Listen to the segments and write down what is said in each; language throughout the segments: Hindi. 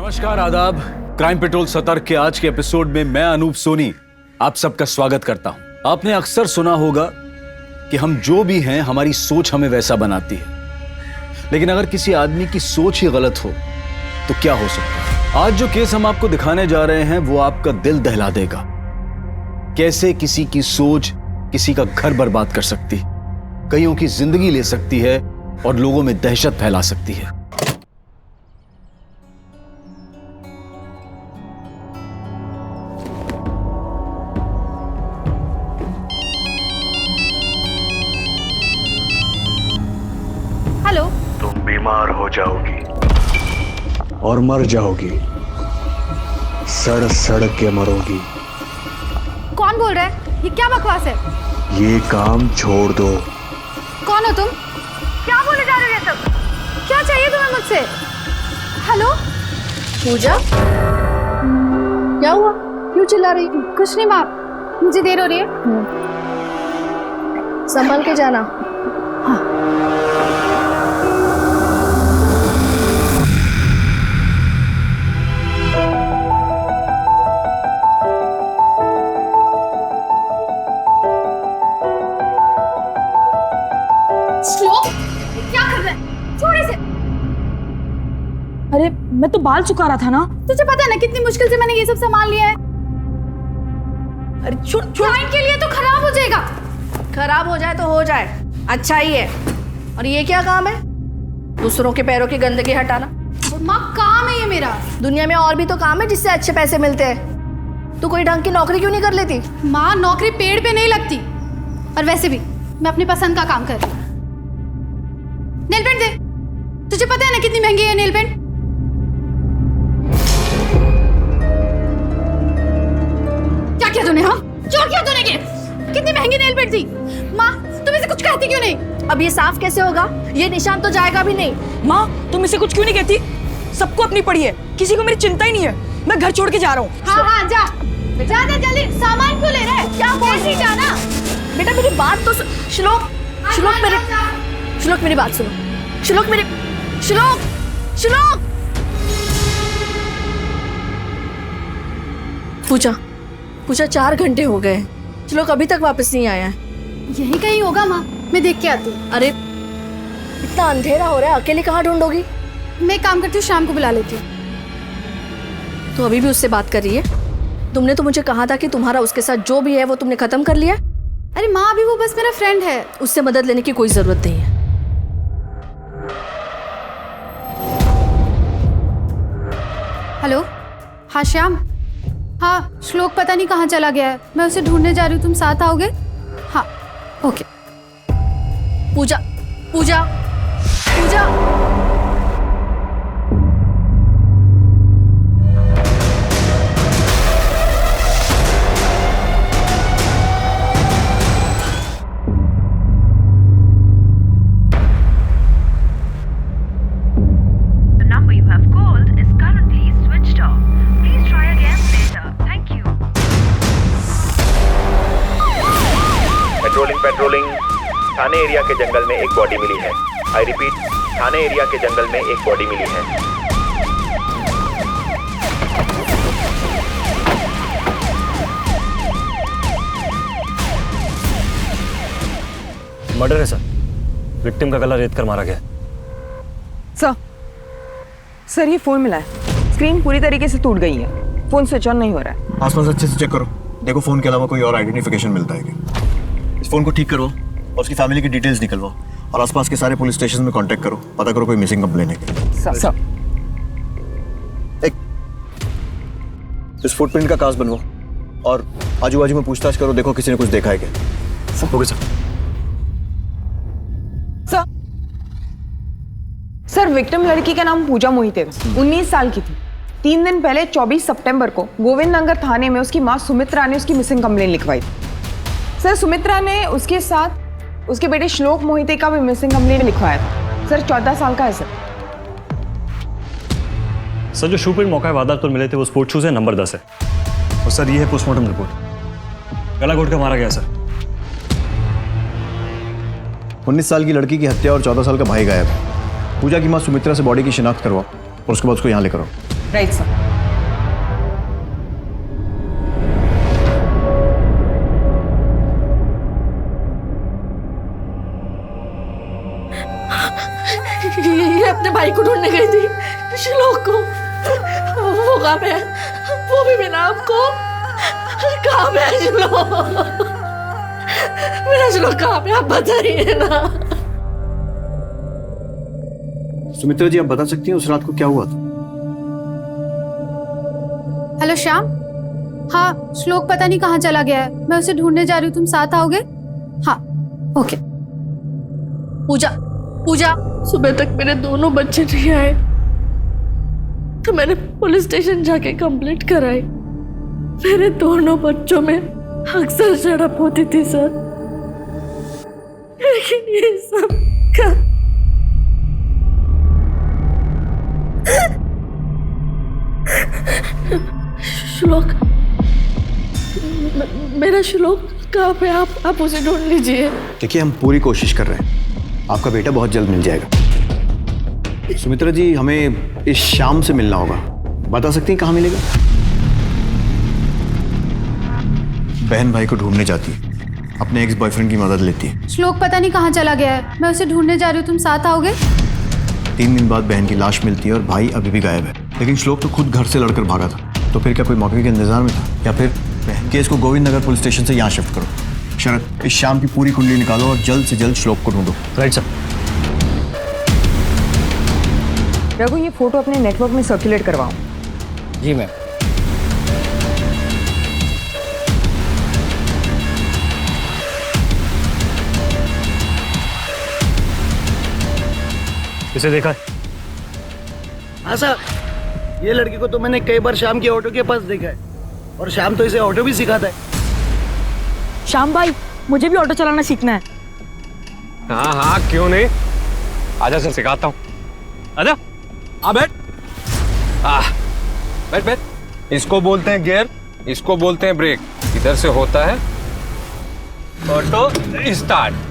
नमस्कार, आदाब। क्राइम पेट्रोल सतर्क के आज के एपिसोड में मैं अनूप सोनी आप सबका स्वागत करता हूं। आपने अक्सर सुना होगा कि हम जो भी हैं हमारी सोच हमें वैसा बनाती है, लेकिन अगर किसी आदमी की सोच ही गलत हो तो क्या हो सकता है। आज जो केस हम आपको दिखाने जा रहे हैं वो आपका दिल दहला देगा। कैसे किसी की सोच किसी का घर बर्बाद कर सकती है, कईयों की जिंदगी ले सकती है और लोगों में दहशत फैला सकती है। हेलो। तुम बीमार हो जाओगी और मर जाओगी, सड़ सड़ के मरोगी। कौन बोल रहा है? ये क्या बकवास है? ये काम छोड़ दो। कौन हो तुम? क्या बोले जा रहे हो ये सब? क्या चाहिए तुम्हें मुझसे? हेलो पूजा, क्या हुआ? क्यों चिल्ला रही थी? कुछ नहीं माँ, मुझे देर हो रही है। संभल के जाना। श्लोक, क्या कर रहा है? छोड़ इसे। अरे मैं तो बाल सुखा रहा था ना। तुझे पता है ना कितनी मुश्किल से मैंने ये सब संभाल लिया है। अरे छोड़। क्लाइंट के लिए तो खराब हो जाएगा। खराब हो जाए तो हो जाए, अच्छा ही है। और ये क्या काम है? दूसरों के पैरों की गंदगी हटाना। माँ, काम है ये मेरा। दुनिया में और भी तो काम है जिससे अच्छे पैसे मिलते हैं। तू कोई ढंग की नौकरी क्यों नहीं कर लेती? माँ, नौकरी पेड़ पे नहीं लगती। और वैसे भी मैं अपनी पसंद का काम कर रही हूँ। नेल पेंट दे। तुझे पता है ना कितनी महंगी है नेल पेंट? क्या किया तूने? हाँ, चोर किया तूने? कितनी महंगी नेल पेंट थी। माँ, तुम इसे कुछ कहती क्यों नहीं? अब ये साफ कैसे होगा? ये निशान तो जाएगा भी नहीं। माँ, तुम इसे कुछ क्यों नहीं कहती? सबको अपनी पड़ी है, किसी को मेरी चिंता ही नहीं है। मैं घर छोड़ के जा रहा हूँ। हाँ हाँ, जा जा जा, जल्दी। सामान क्यों ले रहे हैं? क्या बोल रही? जाना बेटा, मेरी बात तो श्लोक, श्लोक मेरे, श्लोक मेरी बात सुनो। श्लोक मेरी, श्लोक, श्लोक। पूजा, पूजा 4 घंटे हो गए, श्लोक अभी तक वापस नहीं आया है। यही कहीं होगा माँ, मैं देख के आती हूँ। अरे इतना अंधेरा हो रहा है, अकेले कहाँ ढूंढोगी? मैं एक काम करती हूँ, शाम को बुला लेती हूँ। तो अभी भी उससे बात कर रही है? तुमने तो मुझे कहा था कि तुम्हारा उसके साथ जो भी है वो तुमने खत्म कर लिया। अरे माँ, अभी वो बस मेरा फ्रेंड है। उससे मदद लेने की कोई जरूरत नहीं है। हेलो। हाँ श्याम। हाँ, श्लोक पता नहीं कहाँ चला गया है। मैं उसे ढूंढने जा रही हूँ, तुम साथ आओगे? हाँ, ओके। पूजा, पूजा, पूजा। पेट्रोलिंग। थाने एरिया के जंगल में एक बॉडी मिली है। आई रिपीट, थाने एरिया के जंगल में एक बॉडी मिली है। मर्डर है सर। विक्टिम का गला रेत कर मारा गया। सर ये फोन मिला है, स्क्रीन पूरी तरीके से टूट गई है, फोन स्विच ऑन नहीं हो रहा है। आसपास अच्छे से चेक करो, देखो फोन के अलावा कोई और आइडेंटिफिकेशन मिलता है क्या। इस फोन को ठीक करो और उसकी फैमिली की डिटेल्स निकलवाओ और आसपास के सारे पुलिस स्टेशन में कांटेक्ट करो, पता करो कोई मिसिंग कंप्लेन है क्या। सर एक इस फुटप्रिंट का कास्ट बनवाओ और आजू बाजू में पूछताछ करो, देखो किसी ने कुछ देखा है क्या। हो गया सर। सर विक्टिम लड़की का नाम पूजा मोहिते था, 19 साल की थी। 3 दिन पहले 24 सितंबर को गोविंद नगर थाने में उसकी माँ सुमित्रा ने उसकी मिसिंग कंप्लेन लिखवाई थी। सर सुमित्रा ने उसके साथ उसके बेटे श्लोक मोहिते का भी मिसिंग कंप्लेन लिखवाया था। सर 14 साल का है सर। सर जो शू प्रिंट मौका वारदात पर मिले थे वो स्पोर्ट शूज है, नंबर 10 है। और सर ये है पोस्टमार्टम रिपोर्ट। गला घोट कर मारा गया सर। 19 साल की लड़की की हत्या और 14 साल का भाई गायब है। पूजा की माँ सुमित्रा से बॉडी की शिनाख्त करवाओ और उसके बाद उसको यहाँ लेकर आओ। Right sir. ये अपने भाई को ढूंढने गई थी, श्लोक को। वो कहाँ पे है? वो भी बिना आपको। कहाँ पे है श्लोक? मेरा श्लोक कहाँ पे? आप बताइए ना। सुमित्रा जी, आप बता सकती हैं उस रात को क्या हुआ था? हेलो श्याम। हाँ, श्लोक पता नहीं कहाँ चला गया है। मैं उसे ढूंढने जा रही हूँ, तुम साथ आओगे? हाँ, ओके। पूजा, सुबह तक मेरे दोनों बच्चे नहीं आए तो मैंने पुलिस स्टेशन जाके कंप्लेंट कराई। मेरे दोनों बच्चों में अक्सर झड़प होती थी सर, लेकिन ये सब का श्लोक, मेरा श्लोक कहाँ पे? आप उसे ढूंढ लीजिए। देखिए, हम पूरी कोशिश कर रहे हैं, आपका बेटा बहुत जल्द मिल जाएगा। सुमित्रा जी, हमें इस शाम से मिलना होगा। बता सकती हैं कहाँ मिलेगा? बहन भाई को ढूंढने जाती है, अपने एक्स बॉयफ्रेंड की मदद लेती है। श्लोक पता नहीं कहाँ चला गया है। मैं उसे ढूंढने जा रही हूँ, तुम साथ आओगे? 3 दिन बाद बहन की लाश मिलती है और भाई अभी भी गायब है। लेकिन श्लोक तो खुद घर से लड़कर भागा था, तो फिर क्या कोई मौके के इंतजार में था? या फिर बहन केस को गोविंद नगर पुलिस स्टेशन से यहाँ शिफ्ट करो। शरद, इस शाम की पूरी कुंडली निकालो और जल्द से जल्द श्लोक को ढूंढो। Right sir. रघु, ये फोटो अपने नेटवर्क में सर्कुलेट करवाओ। जी मैम। इसे देखा है? हाँ साहब, ये लड़की को तो मैंने कई बार शाम के ऑटो के पास देखा है, और शाम तो इसे ऑटो भी सिखाता है। श्याम भाई, मुझे भी ऑटो चलाना सीखना है। हाँ हाँ, क्यों नहीं, आजा सर, सिखाता हूँ। आजा, आ बैठ। बैठ बैठ। इसको बोलते हैं गियर, इसको बोलते हैं ब्रेक। इधर से होता है ऑटो स्टार्ट।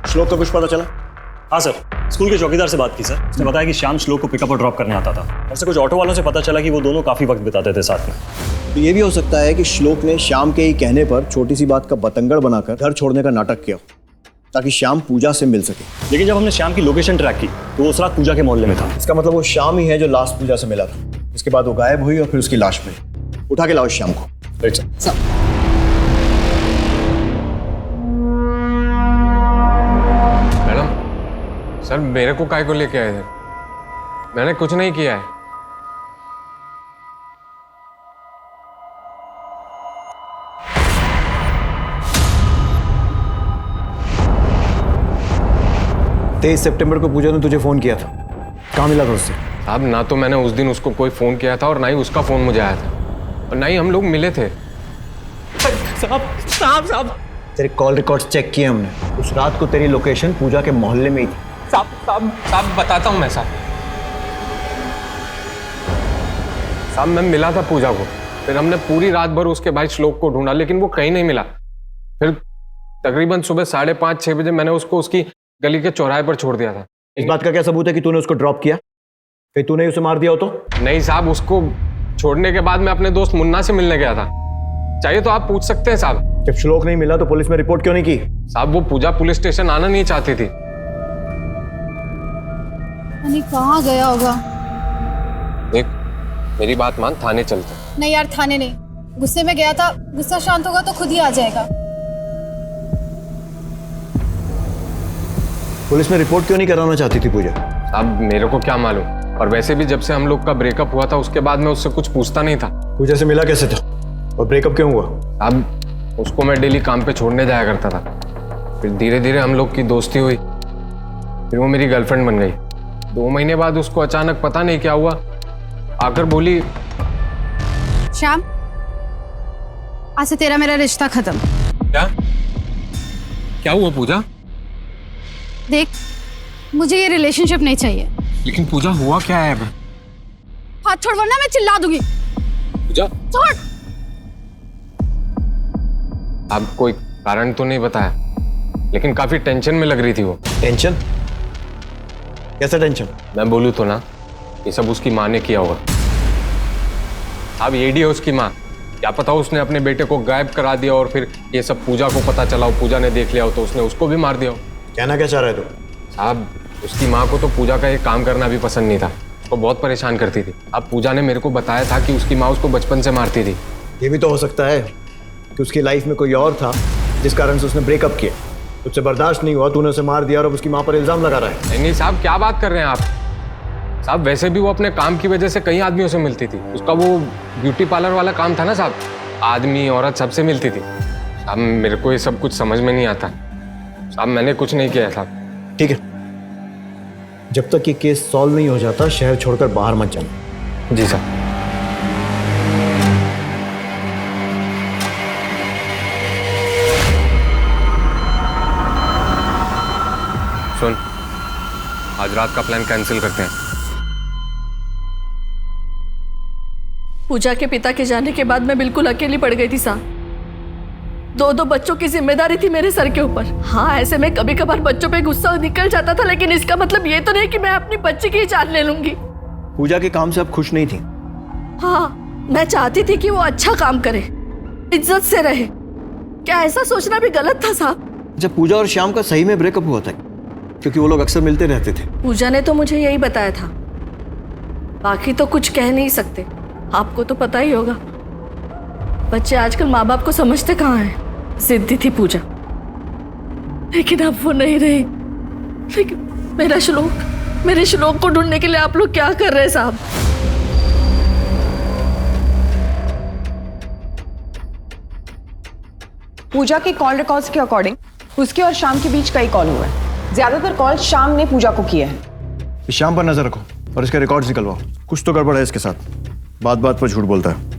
श्लोक का कुछ पता चला? हाँ सर, स्कूल के चौकीदार से बात की सर। उसने बताया कि श्याम श्लोक को पिकअप और ड्रॉप करने आता था। ऐसे कुछ ऑटो वालों से पता चला कि वो दोनों काफी वक्त बिताते थे साथ में। तो ये भी हो सकता है कि श्लोक ने श्याम के ही कहने पर छोटी सी बात का बतंगड़ बनाकर घर छोड़ने का नाटक किया, ताकि श्याम पूजा से मिल सके। लेकिन जब हमने श्याम की लोकेशन ट्रैक की तो वो उस रात पूजा के मोहल्ले में था। इसका मतलब वो श्याम ही है जो लास्ट पूजा से मिला था। इसके बाद वो गायब हुई और फिर उसकी लाश मिली। उठा के लाओ इस श्याम को। Right sir. सर, मेरे को काय को लेके आए थे? मैंने कुछ नहीं किया है। 23 सितंबर को पूजा ने तुझे फोन किया था, कहाँ मिला था उससे? साहब, ना तो मैंने उस दिन उसको कोई फोन किया था और ना ही उसका फोन मुझे आया था, और ना ही हम लोग मिले थे। साहब तेरे कॉल रिकॉर्ड्स चेक किए हमने। उस रात को तेरी लोकेशन पूजा के मोहल्ले में ही थी। साहब बताता हूँ मैं। साहब मैं मिला था पूजा को, फिर हमने पूरी रात भर उसके भाई श्लोक को ढूंढा, लेकिन वो कहीं नहीं मिला। फिर तकरीबन सुबह 5:30-6 बजे मैंने उसको उसकी गली के चौराहे पर छोड़ दिया था। इस बात का क्या सबूत है कि तूने उसको ड्रॉप किया? फिर तूने उसे मार दिया हो तो? नहीं साहब, उसको छोड़ने के बाद मैं अपने दोस्त मुन्ना से मिलने गया था। चाहिए तो आप पूछ सकते हैं साहब। जब श्लोक नहीं मिला तो पुलिस में रिपोर्ट क्यों नहीं की? साहब, वो पूजा पुलिस स्टेशन आना नहीं चाहती थी। कहाँ गया होगा? देख, मेरी बात मान, थाने चलते। नहीं यार, थाने नहीं। गुस्से में गया था, गुस्सा शांत होगा तो खुद ही आ जाएगा। पुलिस में रिपोर्ट क्यों नहीं कराना चाहती थी पूजा? अब मेरे को क्या मालूम, और वैसे भी जब से हम लोग का ब्रेकअप हुआ था उसके बाद मैं उससे कुछ पूछता नहीं था। पूजा से मिला कैसे था और ब्रेकअप क्यों हुआ? अब उसको मैं डेली काम पे छोड़ने जाया करता था, फिर धीरे धीरे हम लोग की दोस्ती हुई, फिर वो मेरी गर्लफ्रेंड बन गई। 2 महीने बाद उसको अचानक पता नहीं क्या हुआ, आकर बोली, श्याम, आज से तेरा मेरा रिश्ता खत्म। क्या हुआ पूजा? देख, मुझे ये रिलेशनशिप नहीं चाहिए। लेकिन पूजा हुआ क्या है? अब हाथ छोड़ वरना मैं चिल्ला दूंगी। पूजा, छोड़। अब कोई कारण तो नहीं बताया, लेकिन काफी टेंशन में लग रही थी वो। टेंशन? कैसा टेंशन? मैं बोलूँ तो ना, ये सब उसकी माँ ने किया होगा। अब एडी है उसकी माँ, क्या पता उसने अपने बेटे को गायब करा दिया और फिर ये सब पूजा को पता चला हो, पूजा ने देख लिया हो तो उसने उसको भी मार दिया हो। कहना क्या चाह रहे तू? साहब, उसकी माँ को तो पूजा का ये काम करना भी पसंद नहीं था, उसको बहुत परेशान करती थी। अब पूजा ने मेरे को बताया था कि उसकी माँ उसको बचपन से मारती थी। ये भी तो हो सकता है कि उसकी लाइफ में कोई और था जिस कारण से उसने ब्रेकअप किया, उससे बर्दाश्त नहीं हुआ, तूने उसे मार दिया और अब उसकी माँ पर इल्जाम लगा रहा है। नहीं साहब, क्या बात कर रहे हैं आप? साहब, वैसे भी वो अपने काम की वजह से कई आदमियों से मिलती थी। उसका वो ब्यूटी पार्लर वाला काम था ना साहब, आदमी औरत सबसे मिलती थी। साहब, मेरे को ये सब कुछ समझ में नहीं आता। साहब, मैंने कुछ नहीं किया साहब। ठीक है, जब तक ये केस सॉल्व नहीं हो जाता शहर छोड़कर बाहर मत जाना। जी साहब। सुन, आज रात का प्लान कैंसिल करते हैं। पूजा के पिता के जाने के बाद मैं बिल्कुल अकेली पड़ गई थी साहब। दो बच्चों की जिम्मेदारी थी मेरे सर के ऊपर। हाँ, ऐसे में कभी कभार बच्चों पे गुस्सा निकल जाता था, लेकिन इसका मतलब ये तो नहीं कि मैं अपनी बच्ची की जान ले लूंगी। पूजा के काम से आप खुश नहीं थी? हाँ, मैं चाहती थी कि वो अच्छा काम करे, इज्जत से रहे। क्या ऐसा सोचना भी गलत था साहब? जब पूजा और श्याम का सही में ब्रेकअप हुआ था, क्योंकि वो लोग अक्सर मिलते रहते थे। पूजा ने तो मुझे यही बताया था, बाकी तो कुछ कह नहीं सकते। आपको तो पता ही होगा, बच्चे आजकल माँ बाप को समझते कहाँ हैं। जिद्दी थी पूजा, लेकिन अब वो नहीं रही। लेकिन मेरे श्लोक को ढूंढने के लिए आप लोग क्या कर रहे हैं साहब? पूजा के कॉल रिकॉर्ड्स के अकॉर्डिंग उसके और शाम के बीच कई कॉल हुए हैं। ज्यादातर कॉल शाम ने पूजा को किए हैं। इस शाम पर नजर रखो और इसके रिकॉर्ड्स निकलवाओ। कुछ तो गड़बड़ है इसके साथ, बात बात पर झूठ बोलता है।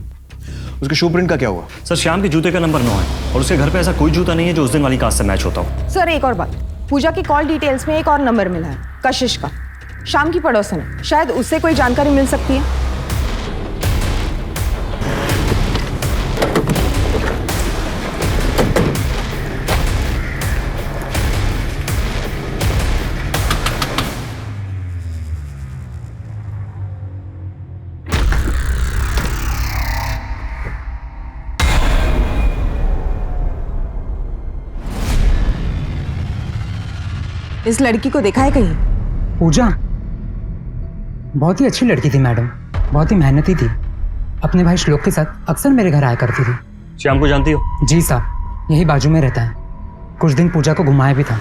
उसके शू प्रिंट का क्या हुआ? सर, श्याम के जूते का नंबर 9 है और उसके घर पे ऐसा कोई जूता नहीं है जो उस दिन वाली कास्ट से मैच होता हो। सर, एक और बात, पूजा की कॉल डिटेल्स में एक और नंबर मिला है, कशिश का, शाम की पड़ोसन है। शायद उससे कोई जानकारी मिल सकती है। इस लड़की को देखा है कहीं? पूजा बहुत ही अच्छी लड़की थी मैडम, बहुत ही मेहनती थी। अपने भाई श्लोक के साथ अक्सर मेरे घर आया करती थी। श्याम को जानती हो? जी साहब, यही बाजू में रहता है। कुछ दिन पूजा को घुमाया भी था,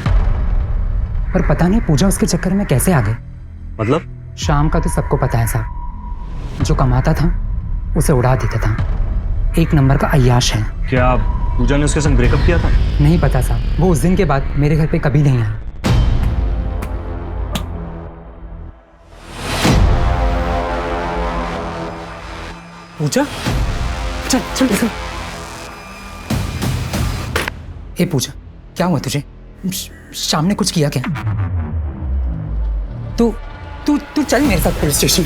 पर पता नहीं पूजा उसके चक्कर में कैसे आ गई। मतलब? शाम का तो सबको पता है साहब, जो कमाता था उसे उड़ा देता था। एक नंबर का अय्याश है। क्या पूजा ने उसके संग ब्रेकअप किया था? नहीं पता साहब, वो उस दिन के बाद मेरे घर पे कभी नहीं आया। पूजा, चल चल चल। ए पूजा, क्या हुआ तुझे? शाम ने कुछ किया क्या? तू तू तू चल मेरे साथ पुलिस स्टेशन।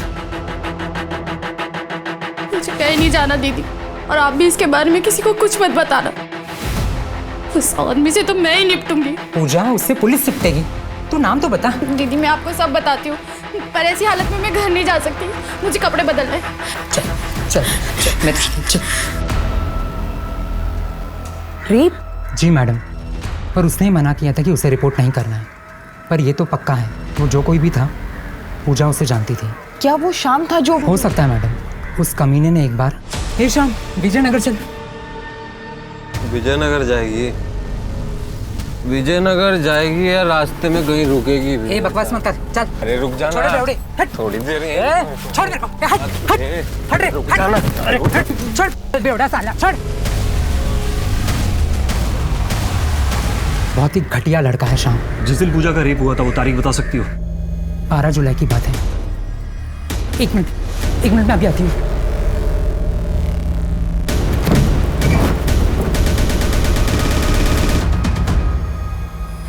मुझे कहीं नहीं जाना दीदी, और आप भी इसके बारे में किसी को कुछ मत बताना। उस आदमी से तो मैं ही निपटूंगी। पूजा, उससे पुलिस निपटेगी। तू नाम तो बता। दीदी, मैं आपको सब बताती हूँ, पर ऐसी हालत में मैं घर नहीं जा सकती। मुझे कपड़े बदलने। चल चल चल, मैं चल। रेप? जी मैडम, पर उसने ही मना किया था कि उसे रिपोर्ट नहीं करना है। पर ये तो पक्का है, वो जो कोई भी था, पूजा उसे जानती थी। क्या वो शाम था जो? हो सकता है मैडम, उस कमीने ने एक बार। हे शाम, विजयनगर चल। विजयनगर जाएगी? विजयनगर जाएगी या रास्ते में कहीं रुकेगी भी? ए बकवास मत कर, चल। अरे रुक जाना। छोड़ बेवड़े, हट। थोड़ी देर छोड़ मेरे को, हट हट हट रे, रुक हट, जाना। हट, छोड़ बेवड़ा साला, छोड़। बहुत ही घटिया लड़का है शाम। जिस दिन पूजा का रेप हुआ था वो तारीख बता सकती हो? 12 जुलाई की बात है। एक मिनट मैं अभी आती हूँ।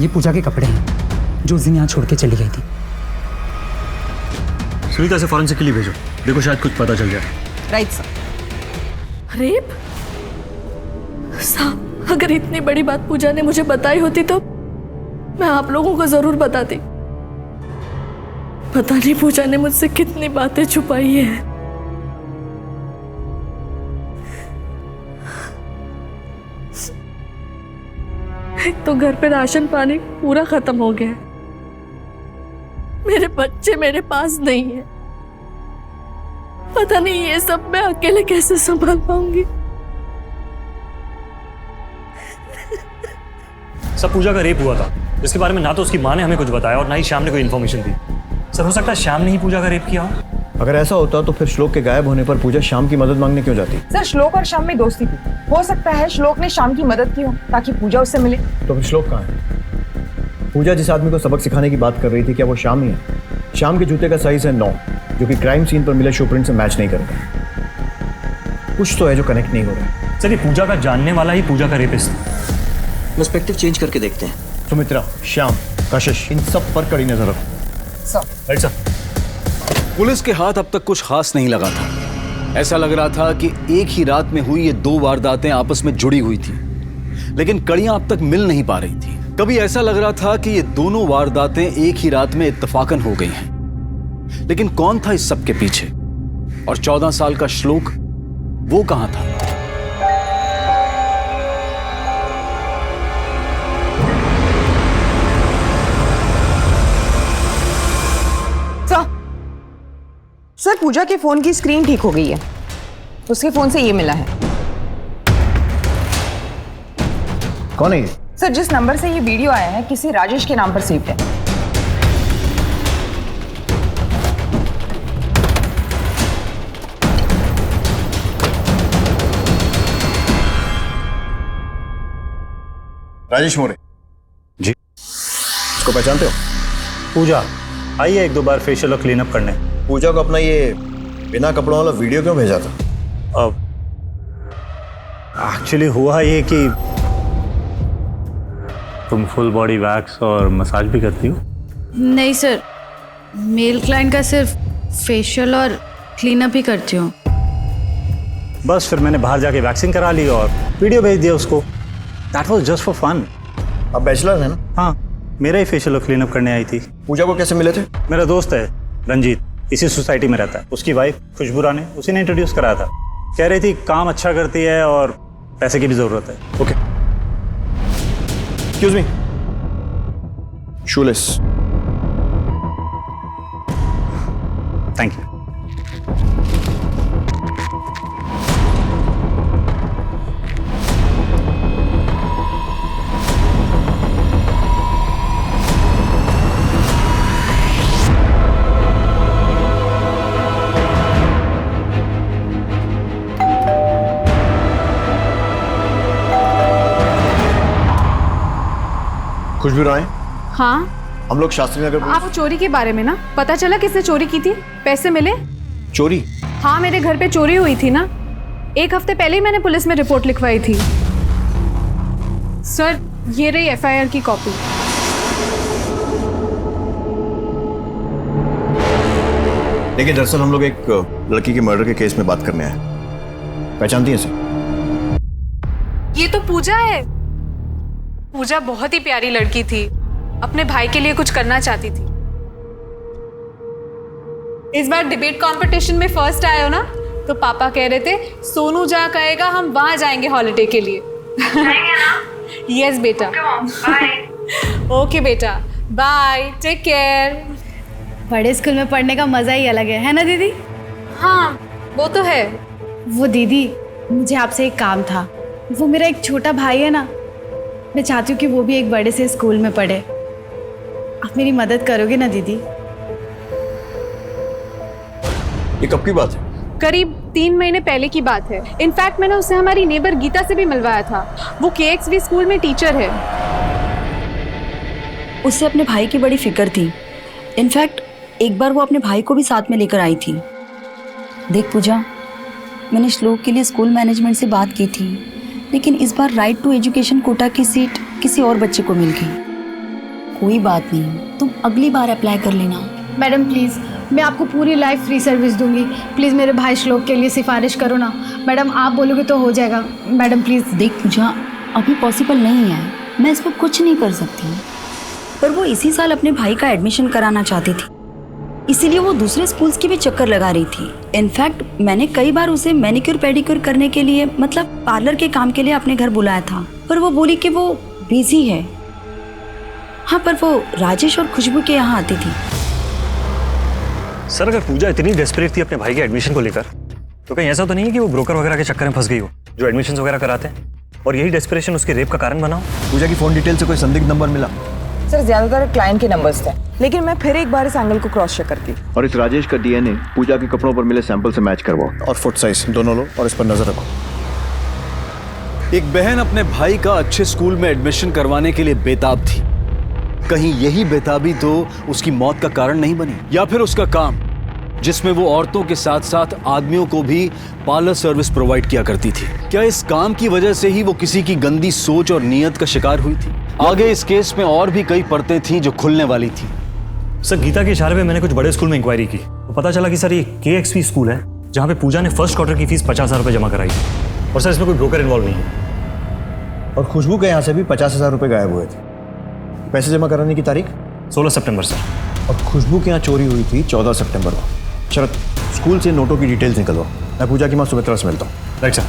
ये पूजा के कपड़े हैं जो उस दिन यहाँ छोड़ के चली गई थी। सुनीता से फॉरेंसिक के लिए भेजो, देखो शायद कुछ पता चल जाए। Right sir. रेप? साहब, अगर इतनी बड़ी बात पूजा ने मुझे बताई होती तो मैं आप लोगों को जरूर बताती। पता नहीं पूजा ने मुझसे कितनी बातें छुपाई है। एक तो घर पे राशन पानी पूरा खत्म हो गया है, मेरे बच्चे मेरे पास नहीं है। पता नहीं ये सब मैं अकेले कैसे संभाल पाऊंगी। सब पूजा का रेप हुआ था, जिसके बारे में ना तो उसकी माँ ने हमें कुछ बताया और ना ही श्याम ने कोई इन्फॉर्मेशन दी। सर, हो सकता है श्याम ने ही पूजा का रेप किया हो। अगर ऐसा होता तो फिर श्लोक के गायब होने पर पूजा श्याम की मदद मांगने क्यों जाती? सर, श्लोक और श्याम में दोस्ती थी। हो सकता है श्लोक ने श्याम की मदद की हो ताकि पूजा उससे मिले। तो फिर श्लोक कहाँ है? पूजा जिस आदमी को सबक सिखाने की बात कर रही थी, क्या वो श्याम ही है? श्याम के जूते का साइज है 9, जो कि क्राइम सीन पर मिले शूप्रिंट से मैच नहीं करता। कुछ तो है जो कनेक्ट नहीं हो रहा। सर, ये पूजा का जानने वाला ही पूजा का रेपिस्ट। पर्सपेक्टिव चेंज करके देखते हैं। सुमित्रा, श्याम, कशिश, इन सब पर कड़ी नजर रखो। Right sir. पुलिस के हाथ अब तक कुछ खास नहीं लगा था। ऐसा लग रहा था कि एक ही रात में हुई ये 2 वारदातें आपस में जुड़ी हुई थी, लेकिन कड़ियां अब तक मिल नहीं पा रही थी। कभी ऐसा लग रहा था कि ये दोनों वारदातें एक ही रात में इत्तफाकन हो गई हैं, लेकिन कौन था इस सब के पीछे? और 14 साल का श्लोक, वो कहां था? सर, पूजा के फोन की स्क्रीन ठीक हो गई है। उसके फोन से ये मिला है। कौन है ये? सर, जिस नंबर से ये वीडियो आया है किसी राजेश के नाम पर सेव्ड है। राजेश मोरे जी। इसको पहचानते हो? पूजा आइए एक 2 बार फेशियल और क्लीन अप करने। पूजा को अपना ये बिना कपड़ों वाला वीडियो क्यों भेजा था? अब एक्चुअली हुआ ये कि तुम फुल बॉडी वैक्स और मसाज भी करती हो? नहीं सर, मेल क्लाइंट का सिर्फ फेशियल और क्लीनअप ही करती हूँ। बस फिर मैंने बाहर जाके वैक्सिंग करा ली और वीडियो भेज दिया उसको। That was just for fun. अब बैचलर है ना? हाँ, मेरा ही फेशियल और क्लीनअप करने आई थी। पूजा को कैसे मिले थे? मेरा दोस्त है रंजीत, इसी सोसाइटी में रहता है। उसकी वाइफ खुशबू रानी, उसी ने इंट्रोड्यूस कराया था। कह रही थी काम अच्छा करती है और पैसे की भी जरूरत है। Okay, excuse me, shoelace. Thank you. Khushbu Rai, हाँ, हम लोग शास्त्री नगर आप चोरी के बारे में ना? पता चला किसने चोरी की थी? पैसे मिले? चोरी? हाँ, मेरे घर पे चोरी हुई थी ना। 1 हफ्ते पहले ही मैंने पुलिस में रिपोर्ट लिखवाई थी। सर, ये रही FIR की कॉपी। देखिए, दरअसल हम लोग एक लड़की के मर्डर के केस में बात करने आए। पहचानती हैं इसे? ये तो पूजा है। पूजा बहुत ही प्यारी लड़की थी, अपने भाई के लिए कुछ करना चाहती थी। इस बार डिबेट कंपटीशन में फर्स्ट आए हो ना, तो पापा कह रहे थे सोनू जहाँ कहेगा हम वहां जाएंगे हॉलिडे के लिए। यस बेटा। ओके बेटा, बाय, टेक केयर। बड़े स्कूल में पढ़ने का मजा ही अलग है ना दीदी? हाँ, वो तो है। वो दीदी, मुझे आपसे एक काम था। वो मेरा एक छोटा भाई है ना, मैं चाहती हूँ कि वो भी एक बड़े से स्कूल में पढ़े। आप मेरी मदद करोगे ना दीदी? ये कब की बात है? करीब 3 महीने पहले की बात है। इनफैक्ट मैंने उससे हमारी नेबर गीता से भी मिलवाया था। वो KXV स्कूल में टीचर है। उससे अपने भाई की बड़ी फिक्र थी। इनफैक्ट एक बार वो अपने भाई को भी साथ में लेकर आई थी। देख पूजा, मैंने श्लोक के लिए स्कूल मैनेजमेंट से बात की थी, लेकिन इस बार राइट टू एजुकेशन कोटा की सीट किसी और बच्चे को मिल गई। कोई बात नहीं, तुम अगली बार अप्लाई कर लेना। मैडम प्लीज़, मैं आपको पूरी लाइफ फ्री सर्विस दूंगी। प्लीज़ मेरे भाई श्लोक के लिए सिफारिश करो ना मैडम, आप बोलोगे तो हो जाएगा मैडम प्लीज़। देख पूजा, अभी पॉसिबल नहीं है, मैं इस पर कुछ नहीं कर सकती, पर वो इसी साल अपने भाई का एडमिशन कराना चाहती थी, इसीलिए वो दूसरे स्कूल्स की भी चक्कर लगा रही थी। इनफैक्ट मैंने कई बार उसे मैनिक्योर पेडिक्योर करने के लिए, मतलब पार्लर के काम के लिए अपने घर बुलाया था, पर वो बोली कि वो बिजी है। हाँ, पर वो राजेश और खुशबू के यहाँ आती थी। सर, अगर पूजा इतनी डेस्परेट थी अपने भाई के एडमिशन को लेकर, तो कहीं ऐसा तो नहीं है कि वो ब्रोकर वगैरह के चक्कर में फंस गई हो जो एडमिशन वगैरह कराते हैं, और यही डेस्परेशन उसके रेप का कारण बना हो? पूजा की फोन डिटेल से कोई संदिग्ध नंबर मिला? सर ज्यादातर क्लाइंट के नंबर्स थे, लेकिन मैं फिर एक बार इस एंगल को क्रॉस चेक करती हूँ। और इस राजेश का डीएनए पूजा के कपड़ों पर मिले सैंपल से मैच करवाओ और फुट साइज दोनों लो और इस पर नजर रखो। एक बहन अपने भाई का अच्छे स्कूल में एडमिशन करवाने के लिए बेताब थी। कहीं यही बेताबी तो उसकी मौत का कारण नहीं बनी, या फिर उसका काम जिसमें वो औरतों के साथ साथ आदमियों को भी पार्लर सर्विस प्रोवाइड किया करती थी, क्या इस काम की वजह से ही वो किसी की गंदी सोच और नीयत का शिकार हुई थी? आगे इस केस में और भी कई परतें थी जो खुलने वाली थी। सर, गीता के इशारे पे मैंने कुछ बड़े स्कूल में इंक्वायरी की, तो पता चला कि सर ये KXP स्कूल है जहाँ पे पूजा ने फर्स्ट क्वार्टर की फीस 50,000 रुपये जमा कराई थी, और सर इसमें कोई ब्रोकर इन्वॉल्व नहीं है। और खुशबू के यहाँ से भी 50,000 रुपये गायब हुए थे। पैसे जमा कराने की तारीख 16 सितंबर सर। और खुशबू के यहाँ चोरी हुई थी 14 सितंबर को। शरद, स्कूल से नोटों की डिटेल्स निकलवाओ, मैं पूजा की माँ सुमित्रा से मिलता हूँ। Right sir.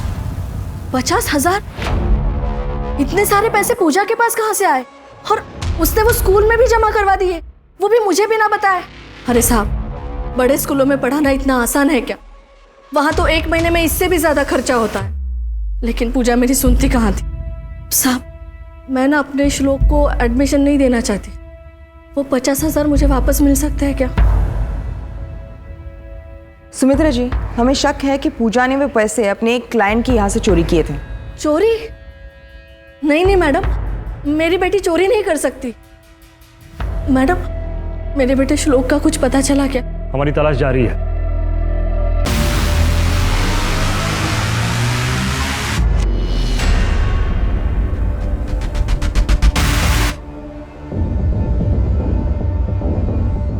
50,000? इतने सारे पैसे पूजा के पास कहाँ से आए? और उसने वो स्कूल में भी जमा करवा दिए, वो भी मुझे भी ना बताए। अरे साहब, बड़े स्कूलों में पढ़ाना इतना आसान है क्या? वहां तो 1 महीने में इससे भी ज्यादा खर्चा होता है। लेकिन पूजा मेरी सुनती कहाँ थी? साहब, मैं ना अपने श्लोक को एडमिशन नहीं देना चाहती। वो 50,000 मुझे वापस मिल सकते हैं क्या? सुमित्रा जी, हमें शक है कि पूजा ने वे पैसे अपने एक क्लाइंट के यहाँ से चोरी किए थे। चोरी? नहीं मैडम, मेरी बेटी चोरी नहीं कर सकती। मैडम, मेरे बेटे श्लोक का कुछ पता चला क्या? हमारी तलाश जारी है।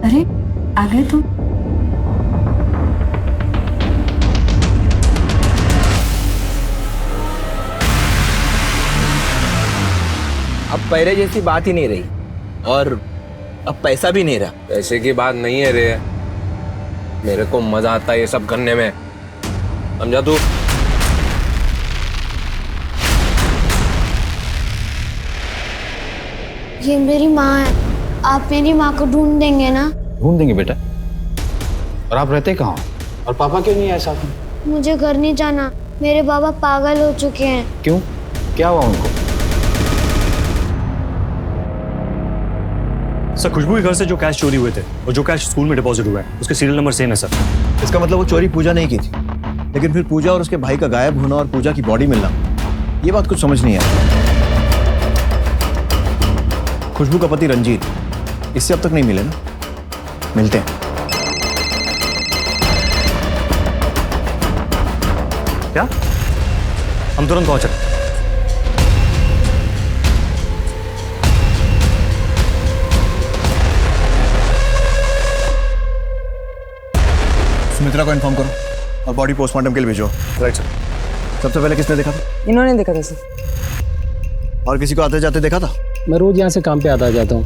अरे आ गए तुम? अब पहले जैसी बात ही नहीं रही, और अब पैसा भी नहीं रहा। पैसे की बात नहीं है रे, मेरे को मजा आता है ये सब करने में, समझा तू? ये मेरी माँ है, आप मेरी माँ को ढूंढ देंगे ना? ढूंढ देंगे बेटा। और आप रहते कहाँ हो? और पापा क्यों नहीं आए साथ में? मुझे घर नहीं जाना, मेरे बाबा पागल हो चुके हैं। क्यों, क्या हुआ उनको? सर, खुशबू के घर से जो कैश चोरी हुए थे और जो कैश स्कूल में डिपॉजिट हुआ है उसके सीरियल नंबर सेम है सर। इसका मतलब वो चोरी पूजा नहीं की थी, लेकिन फिर पूजा और उसके भाई का गायब होना और पूजा की बॉडी मिलना, ये बात कुछ समझ नहीं आई। खुशबू का पति रंजीत, इससे अब तक नहीं मिले ना? मिलते हैं। क्या? हम तुरंत पहुंच रहे हैं। सुमित्रा को इन्फॉर्म करो और बॉडी पोस्टमार्टम के लिए भेजो। Right sir. सबसे पहले किसने देखा था? इन्होंने देखा था सर। और किसी को आते जाते देखा था? मैं रोज यहाँ से काम पे आता जाता हूँ,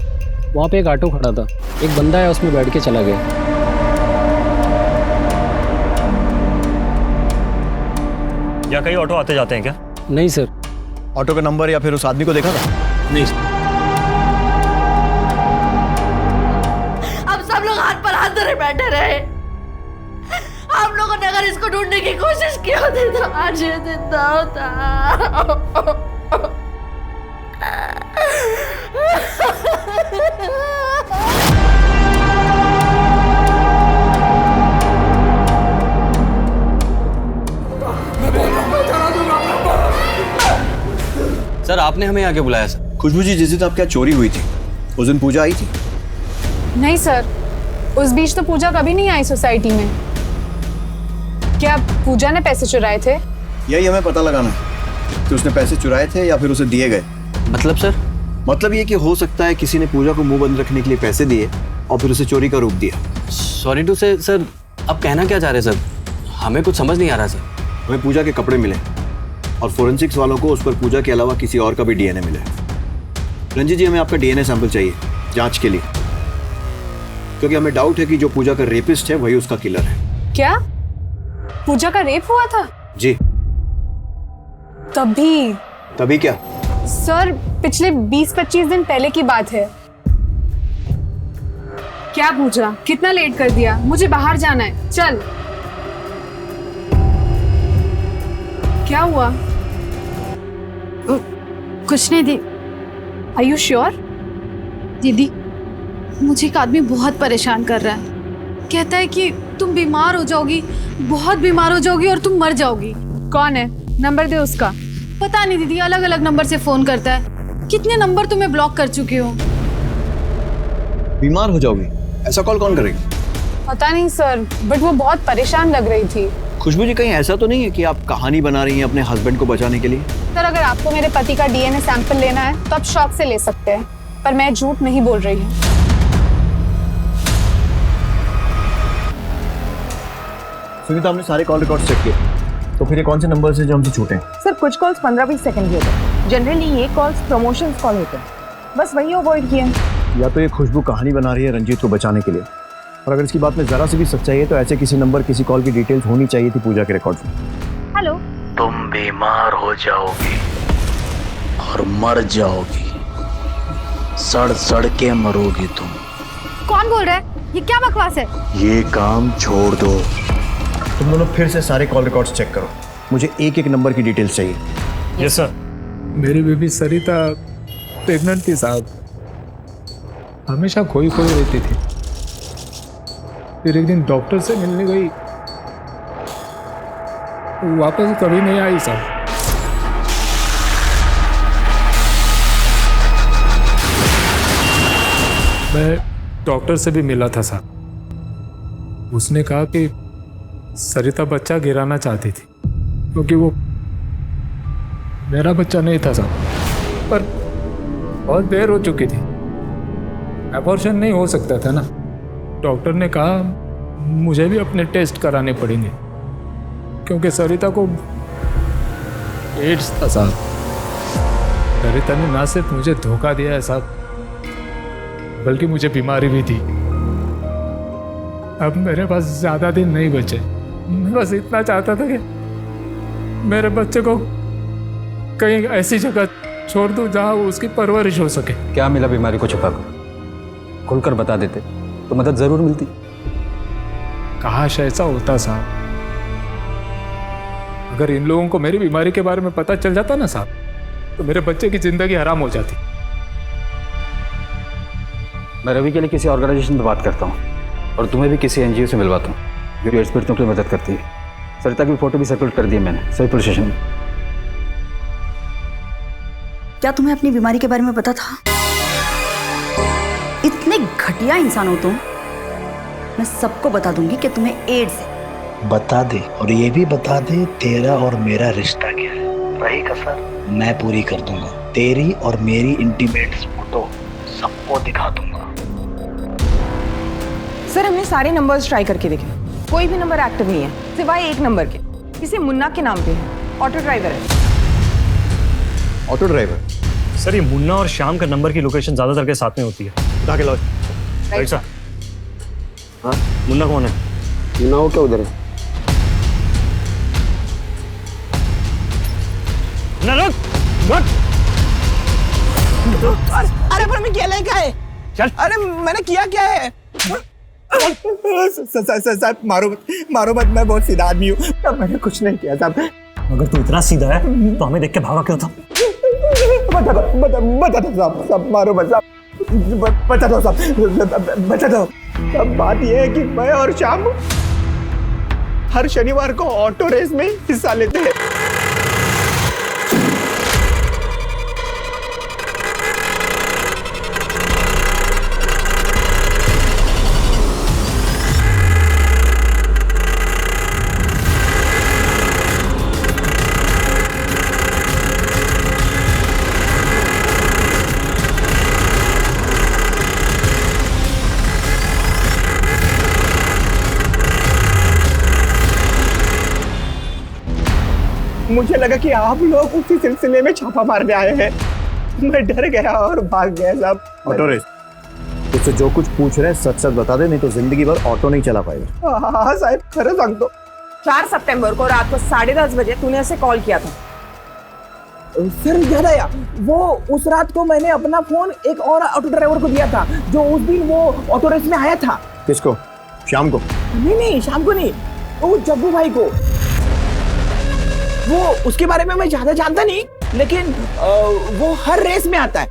वहाँ पे एक ऑटो खड़ा था, एक बंदा है उसमें बैठ के चला गया। या कई ऑटो आते जाते हैं क्या? नहीं सर। ऑटो का नंबर या फिर उस आदमी को देखा था? नहीं सर। अब सब लोग हाथ पर हाथ धरे बैठे रहे। आप लोगों ने अगर इसको ढूंढने की कोशिश की होती तो आज ये जिंदा होता। सर, आपने हमें आगे बुलाया सर। खुशबू जी, जिस दिन आपके यहाँ चोरी हुई थी उस दिन पूजा आई थी? नहीं सर, उस बीच तो पूजा कभी नहीं आई सोसाइटी में। क्या पूजा ने पैसे चुराए थे? यही हमें पता लगाना है कि उसने पैसे चुराए थे या फिर उसे दिए गए। मतलब सर? मतलब ये कि हो सकता है किसी ने पूजा को मुंह बंद रखने के लिए पैसे दिए और फिर उसे चोरी का रूप दिया। सॉरी टू से सर, आप कहना क्या चाह रहे हैं सर? हमें कुछ समझ नहीं आ रहा सर। हमें पूजा के कपड़े मिले और फोरेंसिक्स वालों को उस पर पूजा के अलावा किसी और का भी डीएनए मिला है। रंजीत जी, हमें आपका डीएनए सैंपल चाहिए जांच के लिए, क्योंकि हमें डाउट है कि जो पूजा का रेपिस्ट है वही उसका किलर है। क्या पूजा का रेप हुआ था? जी। तभी क्या? सर पिछले 20-25 दिन पहले की बात है। क्या पूजा, कितना लेट कर दिया, मुझे बाहर जाना है, चल। क्या हुआ? कुछ नहीं दी। Are you sure? दीदी, मुझे एक आदमी बहुत परेशान कर रहा है। कहता है कि तुम बीमार हो जाओगी, बहुत बीमार हो जाओगी और तुम मर जाओगी। कौन है? नंबर दे उसका। पता नहीं दीदी, अलग अलग नंबर से फोन करता है। कितने नंबर तुम्हें ब्लॉक कर चुकी हूँ। बीमार हो जाओगी? ऐसा कॉल कौन करेगा? पता नहीं सर, बट वो बहुत परेशान लग रही थी। खुशबू जी, कहीं ऐसा तो नहीं है कि आप कहानी बना रही हैं अपने हस्बैंड को बचाने के लिए? सर अगर आपको मेरे पति का डीएनए सैंपल लेना है तो आप शौक से ले सकते हैं, पर मैं झूठ नहीं बोल रही हूँ। सुनीता, हमने सारे कॉल रिकॉर्ड चेक किए, तो फिर ये कौन से नंबर से जो हमसे छूटे हैं? सर कुछ कॉल्स 15-20 सेकंड के होते हैं। जनरली ये कॉल्स प्रमोशंस कॉल होते हैं, बस वही अवॉइड किए। या तो ये खुशबू कहानी बना रही है रंजीत को बचाने के लिए, और अगर इसकी बात में जरा सी भी सच्चाई है तो ऐसे किसी नंबर, किसी कॉल की डिटेल्स होनी चाहिए थी पूजा के रिकॉर्ड में। हेलो। तुम बीमार हो जाओगी और मर जाओगी, सड़ सड़ के मरोगी तुम। कौन बोल रहा है? ये क्या बकवास है? ये काम छोड़ दो। तुम दोनों फिर से सारे कॉल रिकॉर्ड्स चेक करो, मुझे एक एक नंबर की डिटेल्स चाहिए। Yes sir. मेरी बेबी सरिता प्रेग्नेंट थी साहब, हमेशा खोई खोई रहती थी। फिर एक दिन डॉक्टर से मिलने गई, वापस कभी नहीं आई साहब। मैं डॉक्टर से भी मिला था साहब, उसने कहा कि सरिता बच्चा गिराना चाहती थी क्योंकि वो मेरा बच्चा नहीं था साहब, पर बहुत देर हो चुकी थी, अबॉर्शन नहीं हो सकता था ना। डॉक्टर ने कहा मुझे भी अपने टेस्ट कराने पड़ेंगे क्योंकि सरिता को एड्स था साहब। सरिता ने ना सिर्फ मुझे धोखा दिया है साहब, बल्कि मुझे बीमारी भी थी। अब मेरे पास ज़्यादा दिन नहीं बचे, मैं बस इतना चाहता था कि मेरे बच्चे को कहीं ऐसी जगह छोड़ दूं जहां उसकी परवरिश हो सके। क्या मिला बीमारी को छुपाकर? खुलकर बता देते तो मदद जरूर मिलती। काश ऐसा होता साहब। अगर इन लोगों को मेरी बीमारी के बारे में पता चल जाता ना साहब, तो मेरे बच्चे की जिंदगी हराम हो जाती। मैं रवि के लिए किसी ऑर्गेनाइजेशन में बात करता हूँ और तुम्हें भी किसी एनजीओ से मिलवाता हूँ जो एड्स पीड़ितों की मदद करती है। सरिता की फोटो भी सर्कुलेट कर दी है मैंने सभी पुलिस स्टेशन में। क्या तुम्हें अपनी बीमारी के बारे में पता था? इतने घटिया इंसान हो तुम। मैं सबको बता दूंगी कि तुम्हें एड्स है। बता दे, और ये भी बता दे तेरा और मेरा रिश्ता क्या है। रही कसर मैं पूरी कर दूंगा, तेरी और मेरी इंटीमेट फोटो सबको दिखा दूंगा। सर हमने सारे नंबर्स ट्राई करके देखे, कोई भी नंबर एक्टिव नहीं है सिवाय एक नंबर के, किसी मुन्ना के नाम पे है, ऑटो ड्राइवर है। Auto driver? सर ये मुन्ना और श्याम का नंबर की लोकेशन ज्यादातर के साथ में होती है। उठा के लाओ। Right sir. हाँ, मुन्ना कौन है? मुन्ना वो क्या उधर है? ना रुक। अरे पर मैं क्या लेकर है? चल। अरे मैंने किया क्या है? साहब मारो मत, मैं बहुत सीधा आदमी हूँ, मैंने कुछ नहीं किया साहब। अगर तू इतना सीधा है तो हमें देख के भागा क्यों था? बता दो साहब, मारो मत साहब, बता दो साहब, बता दो। अब बात यह है कि मैं और श्याम हर शनिवार को ऑटो रेस में हिस्सा लेते हैं। मुझे लगा कि आप लोग उसी सिलसिले में छापा मारने आए हैं। मैं डर गया और भाग गया साहब। ऑटो रेस, तुझसे जो कुछ पूछ रहे हैं सच सच बता दे, नहीं तो जिंदगी भर ऑटो नहीं चला पाएगा। हाँ साहब, खरं सांगतो। 4 सितंबर को रात को 10:30 बजे तूने ऐसे कॉल किया था। सर याद आया, वो उस रात को मैंने अपना फोन एक और ऑटो ड्राइवर को दिया था जो उस दिन वो ऑटो रेस में आया था। किसको? शाम को? नहीं, शाम को नहीं, वो जग्गू भाई को। वो उसके बारे में मैं ज्यादा जानता नहीं, लेकिन वो हर रेस में आता है।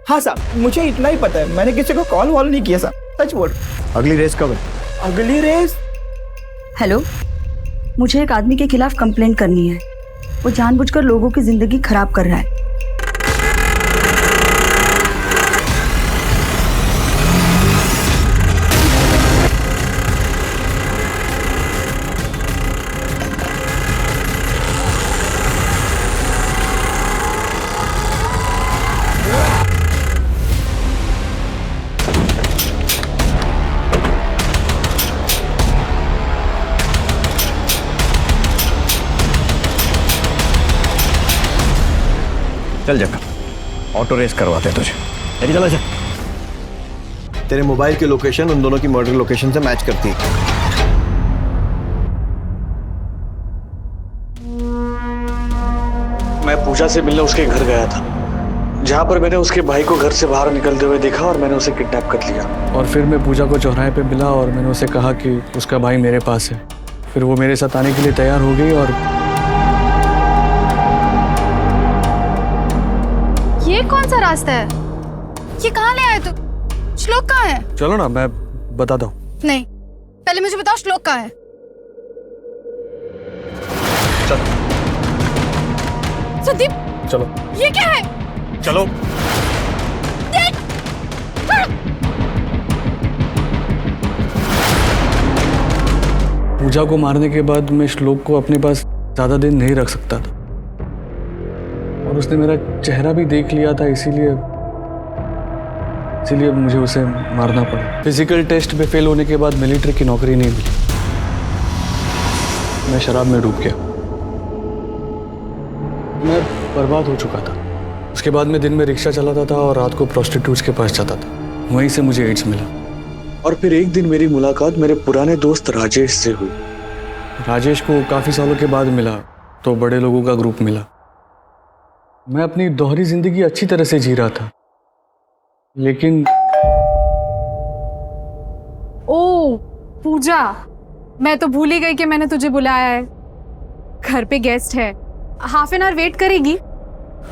हाँ साहब, मुझे इतना ही पता है, मैंने किसी को कॉल वॉल नहीं किया साहब, सच बोल। अगली रेस कब है? अगली रेस? हेलो, मुझे एक आदमी के खिलाफ कंप्लेंट करनी है। वो जानबूझकर लोगों की जिंदगी खराब कर रहा है। चल जक्का, ऑटो रेस करवाते हैं तुझे। चल चला जा। तेरे मोबाइल की लोकेशन उन दोनों की मर्डर लोकेशन से मैच करती है। मैं पूजा से मिलने उसके घर गया था, जहाँ पर मैंने उसके भाई को घर से बाहर निकलते हुए देखा और मैंने उसे किडनैप कर लिया। और फिर मैं पूजा को चौराहे पे मिला और मैंने उसे कहा कि उसका भाई मेरे पास है। फिर वो मेरे साथ आने के लिए तैयार हो गई। और ये कौन सा रास्ता है? ये कहाँ ले आए तुम? श्लोक कहाँ है? चलो ना, मैं बताता हूँ। नहीं, पहले मुझे बताओ श्लोक कहाँ है? संदीप, चलो। ये क्या है? चलो। पूजा को मारने के बाद मैं श्लोक को अपने पास ज्यादा दिन नहीं रख सकता था, और उसने मेरा चेहरा भी देख लिया था, इसीलिए मुझे उसे मारना पड़ा। फिजिकल टेस्ट में फेल होने के बाद मिलिट्री की नौकरी नहीं मिली। मैं शराब में डूब गया। मैं बर्बाद हो चुका था। उसके बाद मैं दिन में रिक्शा चलाता था और रात को प्रोस्टिट्यूट्स के पास जाता था। वहीं से मुझे एड्स मिला। और फिर एक दिन मेरी मुलाकात मेरे पुराने दोस्त राजेश से हुई। राजेश को काफी सालों के बाद मिला तो बड़े लोगों का ग्रुप मिला। मैं अपनी दोहरी जिंदगी अच्छी तरह से जी रहा था, लेकिन ओ पूजा, मैं तो भूल ही गई कि मैंने तुझे बुलाया है। घर पे गेस्ट है, हाफ एन आवर वेट करेगी?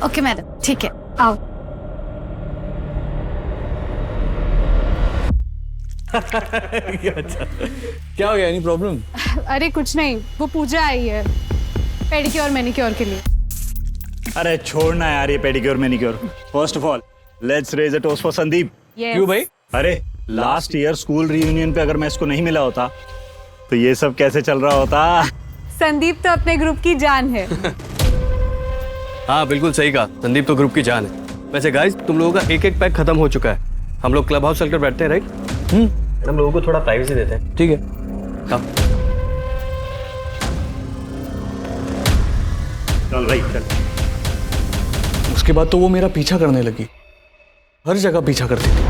ओके मैडम, ठीक है, आओ। अच्छा, क्या हो गया? Any problem? अरे कुछ नहीं, वो पूजा आई है पेडिक्योर मैनिक्योर के लिए। अरे छोड़ना यार ये pedicure manicure. First of all let's raise a toast for Sandeep. क्यों भाई? अरे लास्ट ईयर स्कूल रियूनियन पे अगर मैं इसको नहीं मिला होता तो ये सब कैसे चल रहा होता। संदीप तो अपने ग्रुप की जान है। हाँ बिल्कुल सही कहा, संदीप तो ग्रुप की जान है। वैसे गाइस, तुम लोगों का एक पैक खत्म हो चुका है। हम लोग क्लब हाउस चलकर बैठते हैं, राइट? हम लोगों को थोड़ा प्राइवेसी देते हैं। ठीक है, चल भाई चल। उसके बाद तो वो मेरा पीछा करने लगी, हर जगह पीछा करती थी।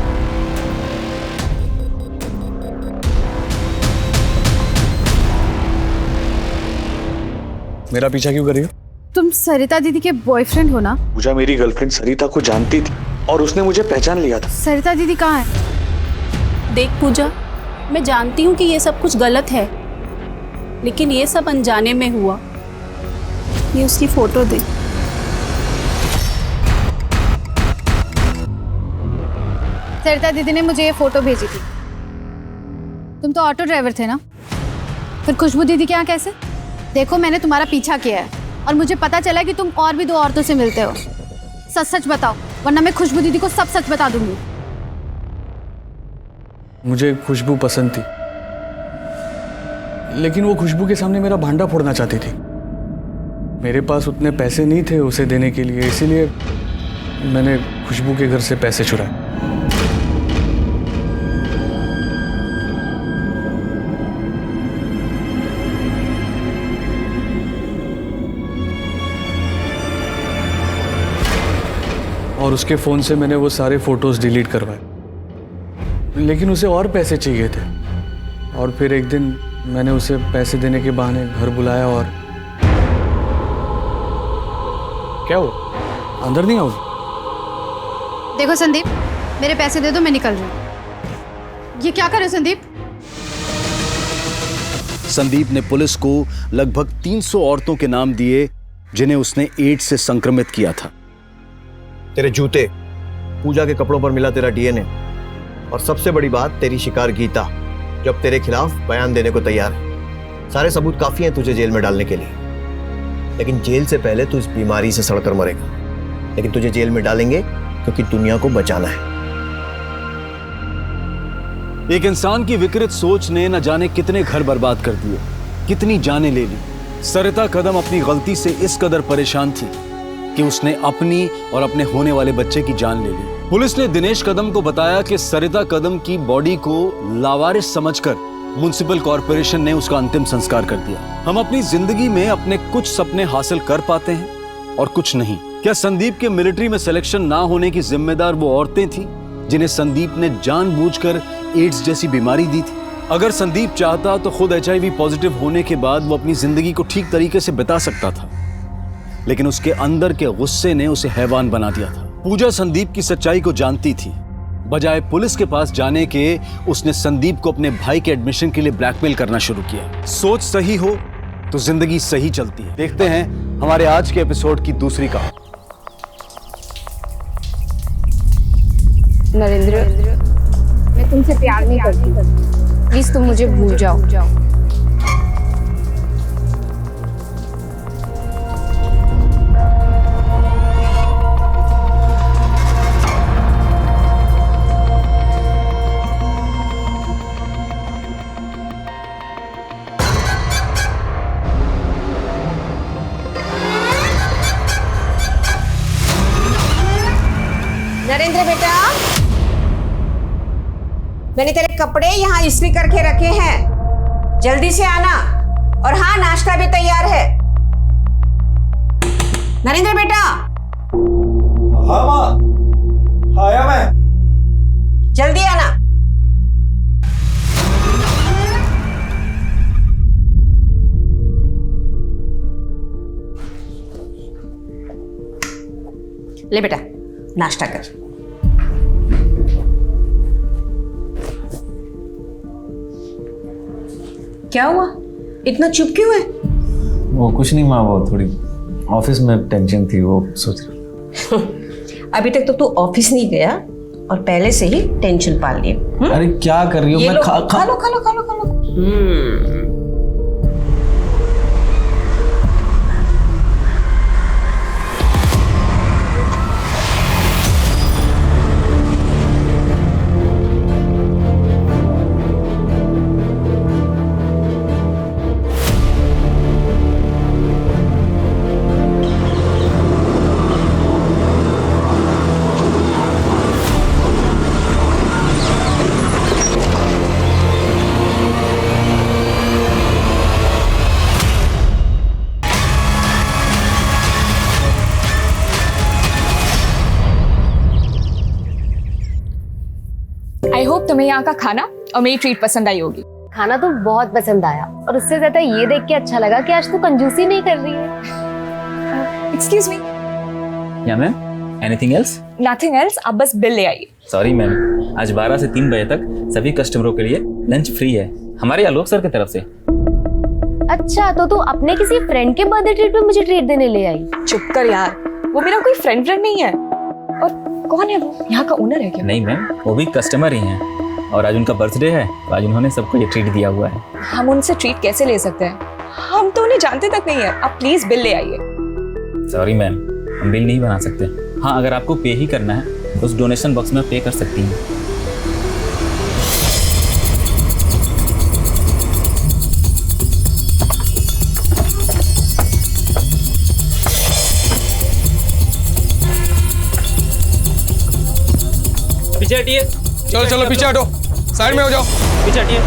मेरा पीछा क्यों कर रही हो? तुम सरिता दीदी के बॉयफ्रेंड हो ना? पूजा मेरी गर्लफ्रेंड सरिता को जानती थी और उसने मुझे पहचान लिया था। सरिता दीदी कहाँ है? देख पूजा, मैं जानती हूँ कि ये सब कुछ गलत है, लेकिन ये सब अनजाने में हुआ। ये उसकी फोटो दे। सरिता दीदी ने मुझे ये फोटो भेजी थी। तुम तो ऑटो ड्राइवर थे ना? फिर खुशबू दीदी के यहाँ कैसे? देखो, मैंने तुम्हारा पीछा किया है और मुझे पता चला कि तुम और भी 2 औरतों से मिलते हो। सच सच बताओ, वरना मैं खुशबू दीदी को सब सच बता दूंगी। मुझे खुशबू पसंद थी, लेकिन वो खुशबू के सामने मेरा भांडा फोड़ना चाहती थी। मेरे पास उतने पैसे नहीं थे उसे देने के लिए, इसीलिए मैंने खुशबू के घर से पैसे चुराए। और उसके फ़ोन से मैंने वो सारे फोटोज़ डिलीट करवाए, लेकिन उसे और पैसे चाहिए थे। और फिर एक दिन मैंने उसे पैसे देने के बहाने घर बुलाया और क्या हो, अंदर नहीं आओगे? देखो संदीप, मेरे पैसे दे दो, मैं निकल रही हूँ। ये क्या कर रहे हो संदीप? संदीप ने पुलिस को लगभग 300 औरतों के नाम दिए जिन्हें उसने एड्स से संक्रमित किया था। तेरे जूते, पूजा के कपड़ों पर मिला तेरा डीएनए, और सबसे बड़ी बात तेरी शिकार गीता, जो अब तेरे खिलाफ बयान देने को तैयार है। सारे सबूत काफी हैं तुझे जेल में डालने के लिए, लेकिन जेल से पहले तू इस बीमारी से सड़कर मरेगा। लेकिन तुझे जेल में डालेंगे क्योंकि दुनिया को बचाना है। एक इंसान की विकृत सोच ने न जाने कितने घर बर्बाद कर दिए, कितनी जानें ले ली। सरिता कदम अपनी गलती से इस कदर परेशान थी कि उसने अपनी और अपने होने वाले बच्चे की जान ले ली। पुलिस ने दिनेश कदम को बताया कि सरिता कदम की बॉडी को लावारिस समझकर म्युनिसिपल कॉर्पोरेशन ने उसका अंतिम संस्कार कर दिया। हम अपनी जिंदगी में अपने कुछ सपने हासिल कर पाते हैं और कुछ नहीं। क्या संदीप के मिलिट्री में सिलेक्शन ना होने की जिम्मेदार वो औरतें थी जिन्हें संदीप ने जानबूझकर एड्स जैसी बीमारी दी थी? अगर संदीप चाहता तो खुद HIV पॉजिटिव होने के बाद वो अपनी जिंदगी को ठीक तरीके से बिता सकता था, लेकिन उसके अंदर के गुस्से ने उसे हैवान बना दिया था। पूजा संदीप की सच्चाई को जानती थी। बजाय पुलिस के पास जाने के उसने संदीप को अपने भाई के एडमिशन के लिए ब्लैकमेल करना शुरू किया। सोच सही हो तो जिंदगी सही चलती है। देखते हैं हमारे आज के एपिसोड की दूसरी कहानी। नरेंद्र, मैं तुमसे प्यार नहीं करती, प्लीज तुम मुझे भूल जाओ। नरेंद्र बेटा, मैंने तेरे कपड़े यहाँ इस्त्री करके रखे हैं, जल्दी से आना। और हाँ, नाश्ता भी तैयार है। नरेंद्र बेटा। हाँ माँ, आया मैं। जल्दी आना। ले बेटा, नाश्ता कर। क्या हुआ, इतना चुप क्यों है? वो कुछ नहीं माँ, वो थोड़ी ऑफिस में टेंशन थी, वो सोच रही। अभी तक तो तू ऑफिस नहीं गया और पहले से ही टेंशन पाल लिए। अरे क्या कर रही हो? मैं खा लो। आई होप तुम्हें यहाँ का खाना और मेरी ट्रीट पसंद आई होगी। खाना तो बहुत पसंद आया, और उससे ज्यादा ये देख के अच्छा लगा कि आज तू कंजूसी नहीं कर रही है। Excuse me. Yeah ma'am, anything else? Nothing else, आप बस बिल ले आइए। सॉरी मैम, आज 12 से 3 बजे तक सभी कस्टमरों के लिए लंच फ्री है, हमारे आलोक सर की तरफ से। अच्छा, तो तू अपने किसी फ्रेंड के बर्थडे ट्रीट पे मुझे ट्रीट देने ले आई? चुप कर यार, वो मेरा कोई फ्रेंड नहीं है। और कौन है वो? यहाँ का ओनर है क्या? नहीं मैम, वो भी कस्टमर ही हैं, और आज उनका बर्थडे है तो आज उन्होंने सबको ये ट्रीट दिया हुआ है। हम उनसे ट्रीट कैसे ले सकते हैं? हम तो उन्हें जानते तक नहीं है। आप प्लीज बिल ले आइए। सॉरी मैम, हम बिल नहीं बना सकते। हाँ, अगर आपको पे ही करना है तो उस डोनेशन बॉक्स में पे कर सकती हैं। पीछे हटिए। चलो चलो पीछे हटो, साइड में हो जाओ। पीछे हटिए।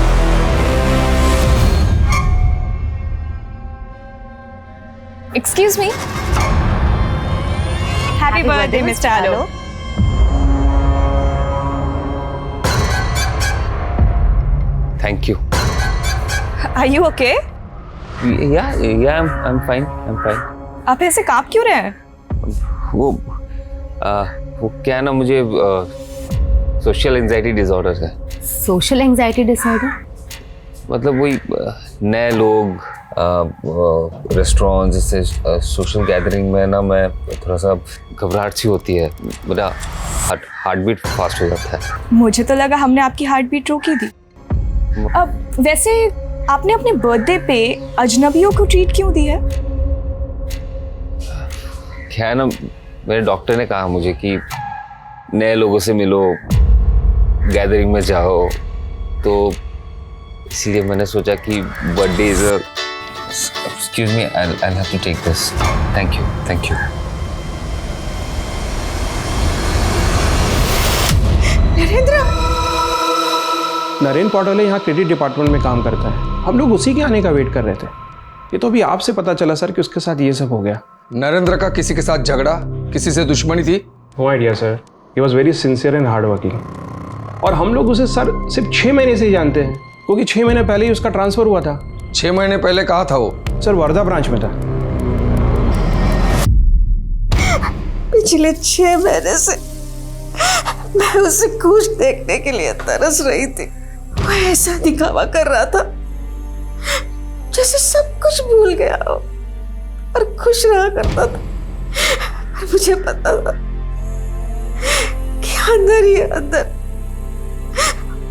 Excuse me. Happy birthday mister Alok. Thank you. Are you okay? Yeah I am fine, I am fine. आप ऐसे कांप क्यों रहे हैं? वो क्या है ना, मुझे सोशल एंजाइटी डिसऑर्डर है। सोशल एंजाइटी डिसऑर्डर मतलब वही नए लोग, रेस्टोरेंट जैसे सोशल गैदरिंग में ना मैं थोड़ा सा घबराहट सी होती है, मेरा हार्ट बीट फास्ट हो जाता है। मुझे तो लगा हमने आपकी हार्ट बीट रोकी थी। अब वैसे आपने अपने बर्थडे पे अजनबियों को ट्रीट क्यों दी है? क्या है ना, मेरे डॉक्टर ने कहा मुझे कि नए लोगों से मिलो, गैदरिंग में जाओ, तो इसीलिए मैंने सोचा कि birthday is excuse me, I have to take this. Thank you, thank you. Narendra Patole यहाँ क्रेडिट डिपार्टमेंट में काम करता है। हम लोग उसी के आने का वेट कर रहे थे। ये तो अभी आपसे पता चला सर कि उसके साथ ये सब हो गया। नरेंद्र का किसी के साथ झगड़ा, किसी से दुश्मनी थी? No idea sir, he was very sincere and hard working. और हम लोग उसे सर सिर्फ 6 महीने से ही जानते हैं, क्योंकि 6 महीने पहले ही उसका ट्रांसफर हुआ था। 6 महीने पहले कहाँ था वो? सर वर्धा ब्रांच में था। पिछले 6 महीने से मैं उसे खुश देखने के लिए तरस रही थी। वो ऐसा दिखावा कर रहा था जैसे सब कुछ भूल गया हो और खुश रहा करता था। और मुझे पता था कि अंदर ही अंदर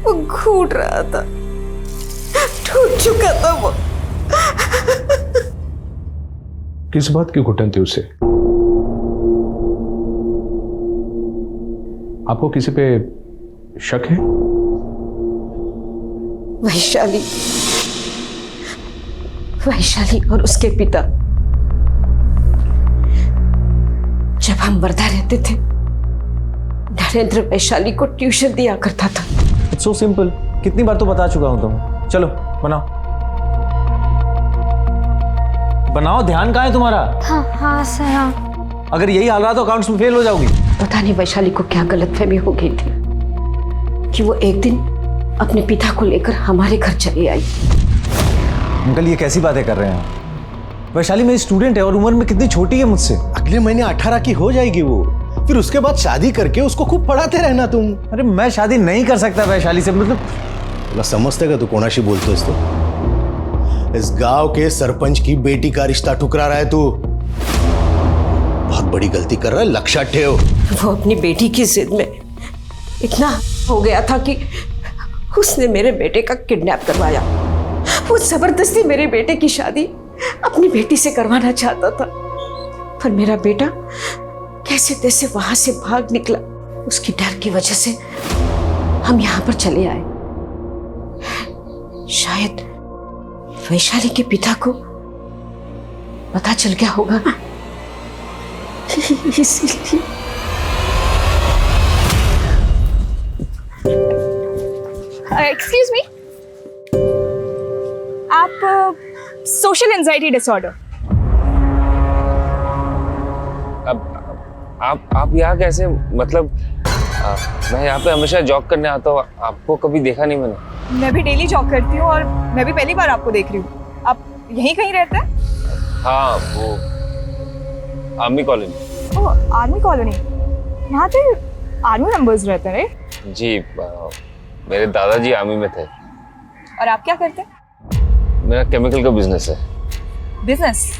वो घूट रहा था, टूट चुका था वो। किस बात की घुटन थी उसे? आपको किसी पे शक है? वैशाली, वैशाली और उसके पिता। जब हम वर्धा रहते थे, नरेंद्र वैशाली को ट्यूशन दिया करता था। इट्स सो सिंपल, कितनी बार तो बता चुका हूं तुम। चलो बनाओ बनाओ, ध्यान कहाँ है तुम्हारा? हाँ सर, हाँ। अगर यही हाल रहा तो अकाउंट्स में फेल हो जाओगी। पता नहीं वैशाली को क्या गलतफहमी हो गई थी कि वो एक दिन अपने पिता को लेकर हमारे घर चली आई। अंकल ये कैसी बातें कर रहे हैं? वैशाली मेरी स्टूडेंट है और उम्र में कितनी छोटी है मुझसे। अगले महीने 18 की हो जाएगी वो, फिर उसके बाद शादी करके उसको खूब पढ़ाते रहना तुम। अरे मैं शादी नहीं कर सकता वैशाली से, मतलब समझते का तू कोणाशी बोलतोस? तो इस गांव के सरपंच की बेटी का रिश्ता ठुकरा रहा है तू। बहुत बड़ी गलती कर रहा है, लक्षात ठेव। वो अपनी बेटी की जिद में इतना हो गया था कि उसने मेरे बेटे का किडनैप करवाया। वो जबरदस्ती मेरे बेटे की शादी अपनी बेटी से करवाना चाहता था, पर मेरा बेटा कैसे तैसे वहां से भाग निकला। उसकी डर की वजह से हम यहाँ पर चले आए। शायद वैशाली के पिता को पता चल गया होगा, इसीलिए। एक्सक्यूज मी, आप सोशल एंजाइटी डिसऑर्डर। अब आप यहाँ कैसे? मतलब मैं यहाँ पे हमेशा जॉब करने आता हूँ, आपको कभी देखा नहीं मैंने। मैं भी डेली जॉब करती हूँ और मैं भी पहली बार आपको देख रही हूँ। आप यहीं कहीं रहते हैं? हाँ, वो आर्मी कॉलोनी। ओह, आर्मी कॉलोनी। यहाँ पे आर्मी मेंबर्स रहते हैं? जी, मेरे दादाजी आर्मी में थे। और आप क्या करते हैं? मेरा केमिकल का बिजनेस है। Business?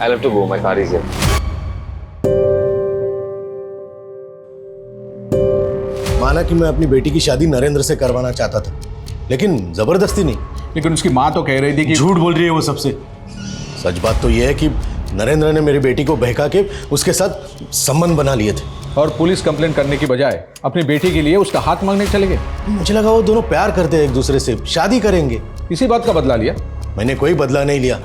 I'll have to go, my car is here. माना कि मैं अपनी बेटी की शादी नरेंद्र से करवाना चाहता था, लेकिन जबरदस्ती नहीं। लेकिन उसकी माँ तो कह रही थी कि झूठ बोल रही है वो सबसे। सच बात तो ये है कि नरेंद्र ने मेरी बेटी को बहका के उसके साथ संबंध बना लिए थे। और पुलिस कंप्लेंट करने की बजाय अपनी बेटी के लिए उसका हाथ मांगने चले गए। मुझे लगा वो दोनों प्यार करते हैं एक दूसरे से, शादी करेंगे। इसी बात का बदला लिया? मैंने कोई बदला नहीं लिया।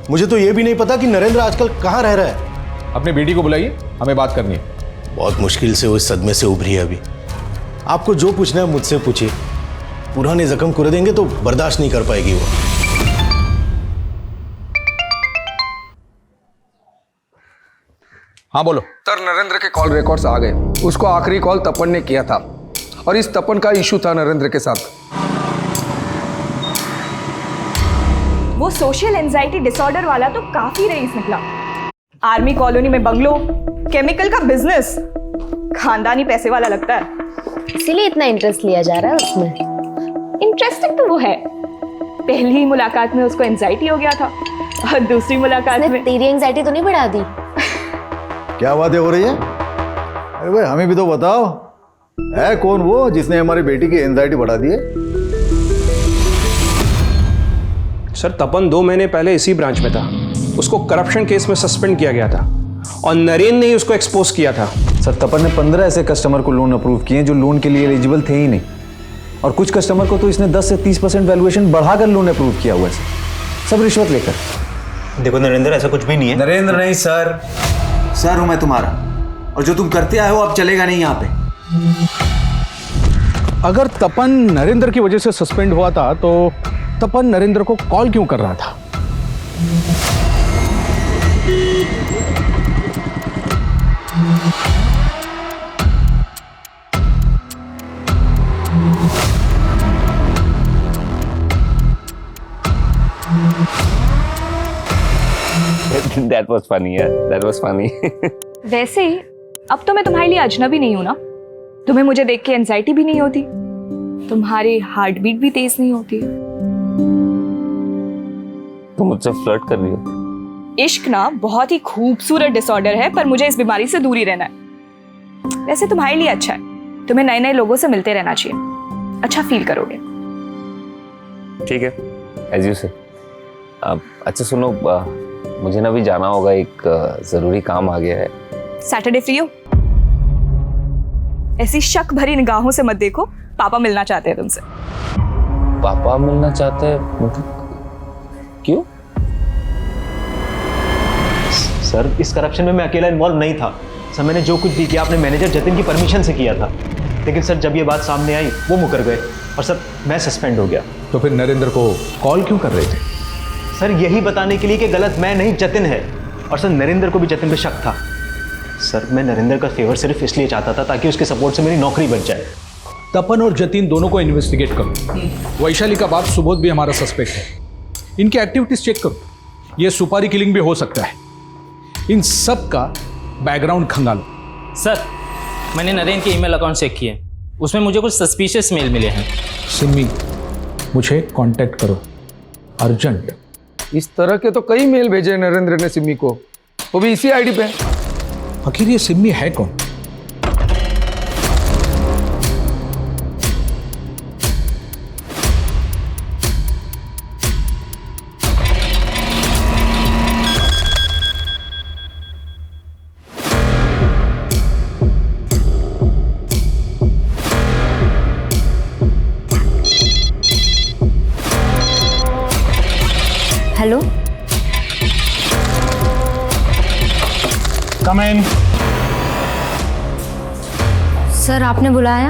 मुझे तो ये भी नहीं पता कि नरेंद्र आजकल कहाँ रह रहा है। अपनी बेटी को बुलाइए, हमें बात करनी है। बहुत मुश्किल से वो इस सदमे से उभरी है अभी। आपको जो पूछना है मुझसे पूछिए। पुराने जख्म कुरे देंगे तो बर्दाश्त नहीं कर पाएगी वो। हाँ बोलो। सर, नरेंद्र के कॉल रिकॉर्ड्स आ गए। उसको आखिरी कॉल तपन ने किया था। और इस तपन का इशू था नरेंद्र के साथ। वो सोशल एंजाइटी डिसऑर्डर वाला तो काफी रईस निकला। आर्मी कॉलोनी में बंगलो, केमिकल का बिजनेस, खानदानी पैसे वाला लगता है। इसीलिए इतना इंटरेस्ट लिया जा रहा है उसमें। इंटरेस्टिंग तो वो है, पहली ही मुलाकात में उसको एंजाइटी हो गया था और दूसरी मुलाकात में तेरी एंजाइटी तो नहीं बढ़ा दी? क्या बातें हो रही है? अरे भाई हमें भी तो बताओ, है कौन वो जिसने हमारी बेटी की एंजाइटी बढ़ा दी है? सर तपन 2 महीने पहले इसी ब्रांच में था। उसको करप्शन केस में सस्पेंड किया गया था और नरेंद्र ने ही उसको एक्सपोज किया था। सर तपन ने 15 ऐसे कस्टमर को लोन अप्रूव किए जो लोन के लिए एलिजिबल थे ही नहीं, और कुछ कस्टमर को तो इसने 10 से 30% वैल्यूएशन बढ़ाकर लोन अप्रूव किया हुआ है सर, सब रिश्वत लेकर। देखो नरेंद्र, ऐसा कुछ भी नहीं है। नरेंद्र नहीं सर, सर हूं मैं तुम्हारा, और जो तुम करते आए हो अब चलेगा नहीं यहाँ पे। अगर तपन नरेंद्र की वजह से सस्पेंड हुआ था तो तपन नरेंद्र को कॉल क्यों कर रहा था? That was funny, yeah. That was funny. वैसे अब तो मैं तुम्हारे लिए अजनबी नहीं हूं ना। तुम्हें मुझे देख के एंजाइटी भी नहीं होती, तुम्हारी हार्ट बीट भी तेज नहीं होती। तुम मुझसे फ्लर्ट कर रही हो? इश्क ना बहुत ही खूबसूरत डिसऑर्डर है, पर मुझे इस बीमारी से दूर ही रहना है। वैसे तुम्हारे लिए अच्छा है, तुम्हें नए नए लोगों से मिलते रहना चाहिए, अच्छा फील करोगे। ठीक है, एज यू से। अच्छा सुनो, मुझे ना भी जाना होगा, एक जरूरी काम आ गया है। सैटरडे फ्री हो? ऐसी शक भरी निगाहों से मत देखो, पापा मिलना चाहते हैं तुमसे। पापा मिलना चाहते हैं? मतलब क्यों? सर इस करप्शन में मैं अकेला इन्वॉल्व नहीं था सर, मैंने जो कुछ भी किया अपने मैनेजर जतिन की परमिशन से किया था, लेकिन सर जब ये बात सामने आई वो मुकर गए और सर मैं सस्पेंड हो गया। तो फिर नरेंद्र को कॉल क्यों कर रहे थे? सर यही बताने के लिए कि गलत मैं नहीं जतिन है, और सर नरेंद्र को भी जतिन पे शक था। सर मैं नरेंद्र का फेवर सिर्फ इसलिए चाहता था ताकि उसके सपोर्ट से मेरी नौकरी बच जाए। तपन और जतिन दोनों को इन्वेस्टिगेट करो। वैशाली का बाप सुबोध भी हमारा सस्पेक्ट है, इनकी एक्टिविटीज चेक करो। ये सुपारी किलिंग भी हो सकता है, इन सब का बैकग्राउंड खंगालो। सर मैंने नरेंद्र के ईमेल अकाउंट चेक किए, उसमें मुझे कुछ सस्पिशियस मेल मिले हैं। सिम्मी मुझे कांटेक्ट करो अर्जेंट। इस तरह के तो कई मेल भेजे नरेंद्र ने सिम्मी को, वो भी इसी आईडी पे। आखिर ये सिम्मी है कौन? हेलो, कम इन। सर आपने बुलाया?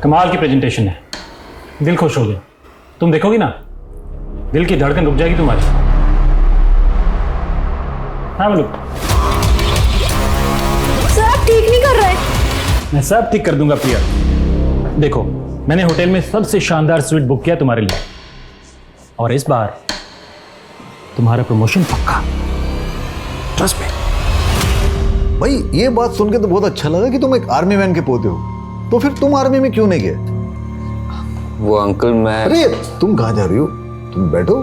कमाल की प्रेजेंटेशन है, दिल खुश हो गया। तुम देखोगी ना, दिल की धड़कन रुक जाएगी तुम्हारी। हाँ बोलो। सर आप ठीक नहीं कर रहे। मैं सब ठीक कर दूंगा प्रिया। देखो मैंने होटल में सबसे शानदार स्वीट बुक किया तुम्हारे लिए, और इस बार तुम्हारा प्रमोशन पक्का, ट्रस्ट मी। भाई ये बात सुन के तो बहुत अच्छा लगा कि तुम एक आर्मी मैन के पोते हो, तो फिर तुम आर्मी में क्यों नहीं गए? वो अंकल मैं। अरे तुम कहाँ जा रही हो? तुम बैठो,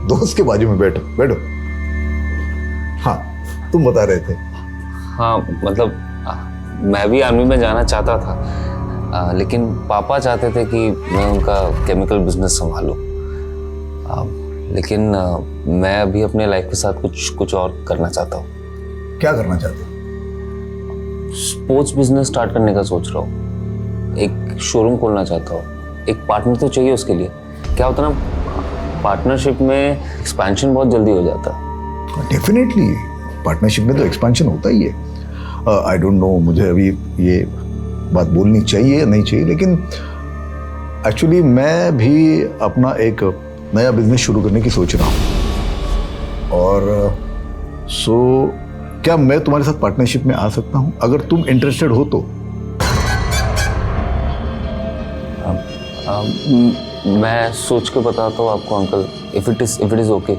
दोस्त के बाजू में बैठो बैठो। हाँ तुम बता रहे थे। हाँ मतलब मैं भी आर्मी में जाना चाहता था, लेकिन पापा चाहते थे कि मैं उनका केमिकल बिजनेस संभालूं। लेकिन मैं अभी अपने लाइफ के साथ कुछ और करना चाहता हूँ। क्या करना चाहते हो? स्पोर्ट्स बिजनेस स्टार्ट करने का सोच रहा हूँ, एक शोरूम खोलना चाहता हूँ। एक पार्टनर तो चाहिए उसके लिए। क्या होता ना, पार्टनरशिप में एक्सपेंशन बहुत जल्दी हो जाता है। डेफिनेटली पार्टनरशिप में तो एक्सपेंशन होता ही है। आई डोंट नो मुझे अभी ये बात बोलनी चाहिए या नहीं चाहिए, लेकिन एक्चुअली मैं भी अपना एक नया बिजनेस शुरू करने की सोच रहा हूँ। और सो क्या मैं तुम्हारे साथ पार्टनरशिप में आ सकता हूं अगर तुम इंटरेस्टेड हो तो? मैं सोच के बताता हूँ आपको uncle, if it is okay.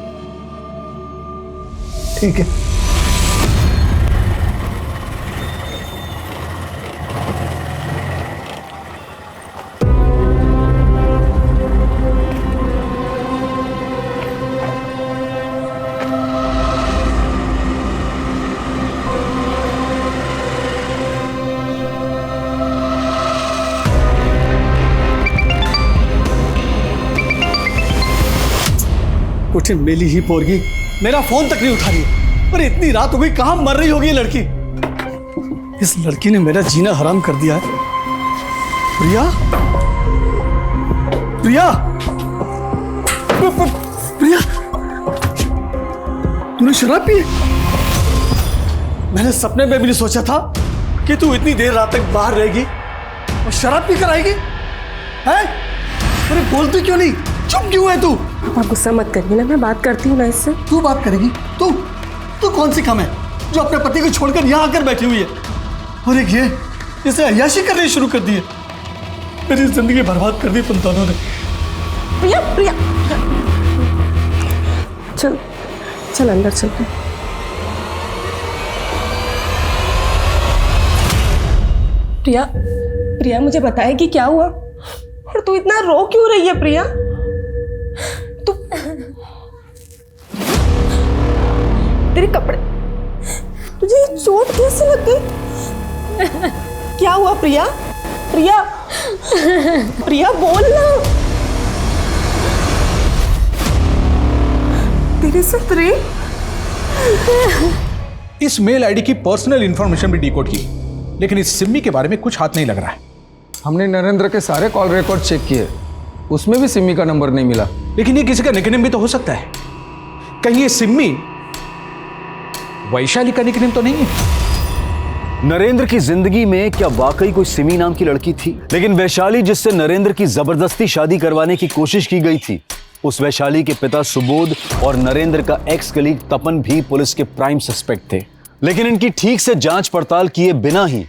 ठीक है। कुछ मिली ही पोरगी, मेरा फोन तक नहीं उठा रही है। और इतनी रात हो गई, कहां मर रही होगी ये लड़की? इस लड़की ने मेरा जीना हराम कर दिया है। प्रिया, प्रिया, प्रिया, तूने शराब पी? मैंने सपने में भी नहीं सोचा था कि तू इतनी देर रात तक बाहर रहेगी और शराब पी कर आएगी। हैं? अरे बोलती क्यों नहीं? चुप क्यों है तू? आप गुस्सा मत करिए ना, मैं बात करती हूँ ना इससे। तू बात करेगी? तू कौन सी कम है जो अपने पति को छोड़कर यहाँ आकर बैठी हुई है? और एक ये इसे अय्याशी करनी शुरू कर दी है। मेरी जिंदगी बर्बाद कर दी तुम दोनों ने। प्रिया, प्रिया, चल चल अंदर चल। प्रिया, प्रिया मुझे बताएगी क्या हुआ? और तू इतना रो क्यों रही है प्रिया? तू तेरे कपड़े, तुझे ये चोट कैसे लग गई? क्या हुआ प्रिया? प्रिया, प्रिया बोल ना। तेरे साथ रे? इस मेल आईडी की पर्सनल इंफॉर्मेशन भी डिकोड की, लेकिन इस सिम्मी के बारे में कुछ हाथ नहीं लग रहा है। हमने नरेंद्र के सारे कॉल रिकॉर्ड चेक किए, उसमें भी सिम्मी का नंबर नहीं मिला। लेकिन ये किसी का निकनेम भी तो हो सकता है। कहीं ये सिम्मी वैशाली का निकनेम तो नहीं है? नरेंद्र की जिंदगी में क्या वाकई कोई सिमी नाम की लड़की थी? लेकिन वैशाली जिससे नरेंद्र की जबरदस्ती शादी करवाने की कोशिश की गई थी, उस वैशाली के पिता सुबोध और नरेंद्र का एक्स कलीग तपन भी पुलिस के प्राइम सस्पेक्ट थे। लेकिन इनकी ठीक से जांच पड़ताल किए बिना ही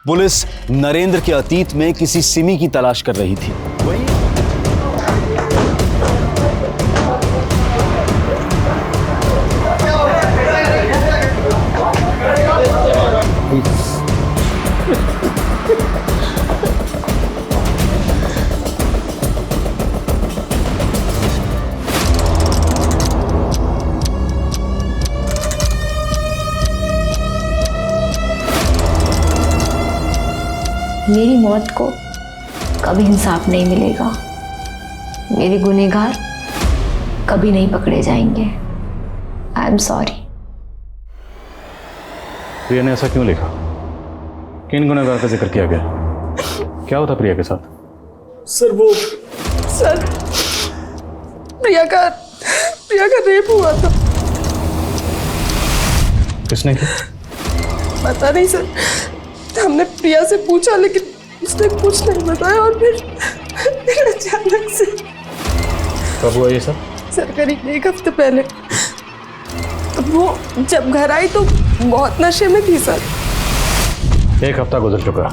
पुलिस नरेंद्र के अतीत में किसी सिमी की तलाश कर रही थी। मेरी मौत को कभी इंसाफ नहीं मिलेगा। मेरे गुनहगार कभी नहीं पकड़े जाएंगे। I am sorry. प्रिया ने ऐसा क्यों लिखा? किन गुनहगार का जिक्र किया गया? क्या होता प्रिया के साथ? सर वो सर प्रिया का रेप हुआ था। किसने किया? पता नहीं सर, हमने प्रिया से पूछा लेकिन उसने कुछ नहीं बताया। और फिर अचानक से। कब हुआ ये सब? सर करीब 1 हफ्ते पहले। तो वो जब घर आई तो बहुत नशे में थी सर। 1 हफ्ता गुजर चुका,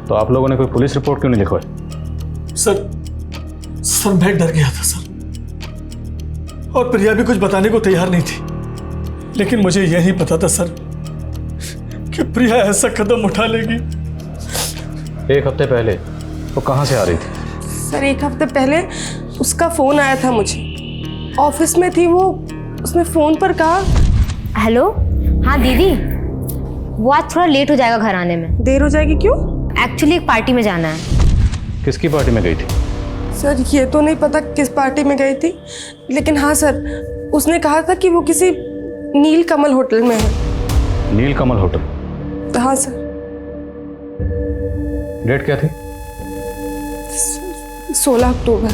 तो आप लोगों ने कोई पुलिस रिपोर्ट क्यों नहीं लिखवाई? सर मैं डर गया था सर, और प्रिया भी कुछ बताने को तैयार नहीं थी। लेकिन मुझे यही पता था सर कि प्रिया ऐसा कदम उठा लेगी। 1 हफ्ते पहले वो कहाँ से आ रही थी? सर 1 हफ्ते पहले उसका फोन आया था मुझे, ऑफिस में थी वो। उसने फोन पर कहा, हेलो हाँ दीदी, वो आज थोड़ा लेट हो जाएगा घर आने में। देर हो जाएगी क्यों? एक्चुअली एक पार्टी में जाना है। किसकी पार्टी में गई थी? सर ये तो नहीं पता किस पार्टी में गई थी, लेकिन हाँ सर उसने कहा था कि वो किसी नील कमल होटल में है। नील कमल होटल? हाँ सर। डेट क्या थी? 16 अक्टूबर।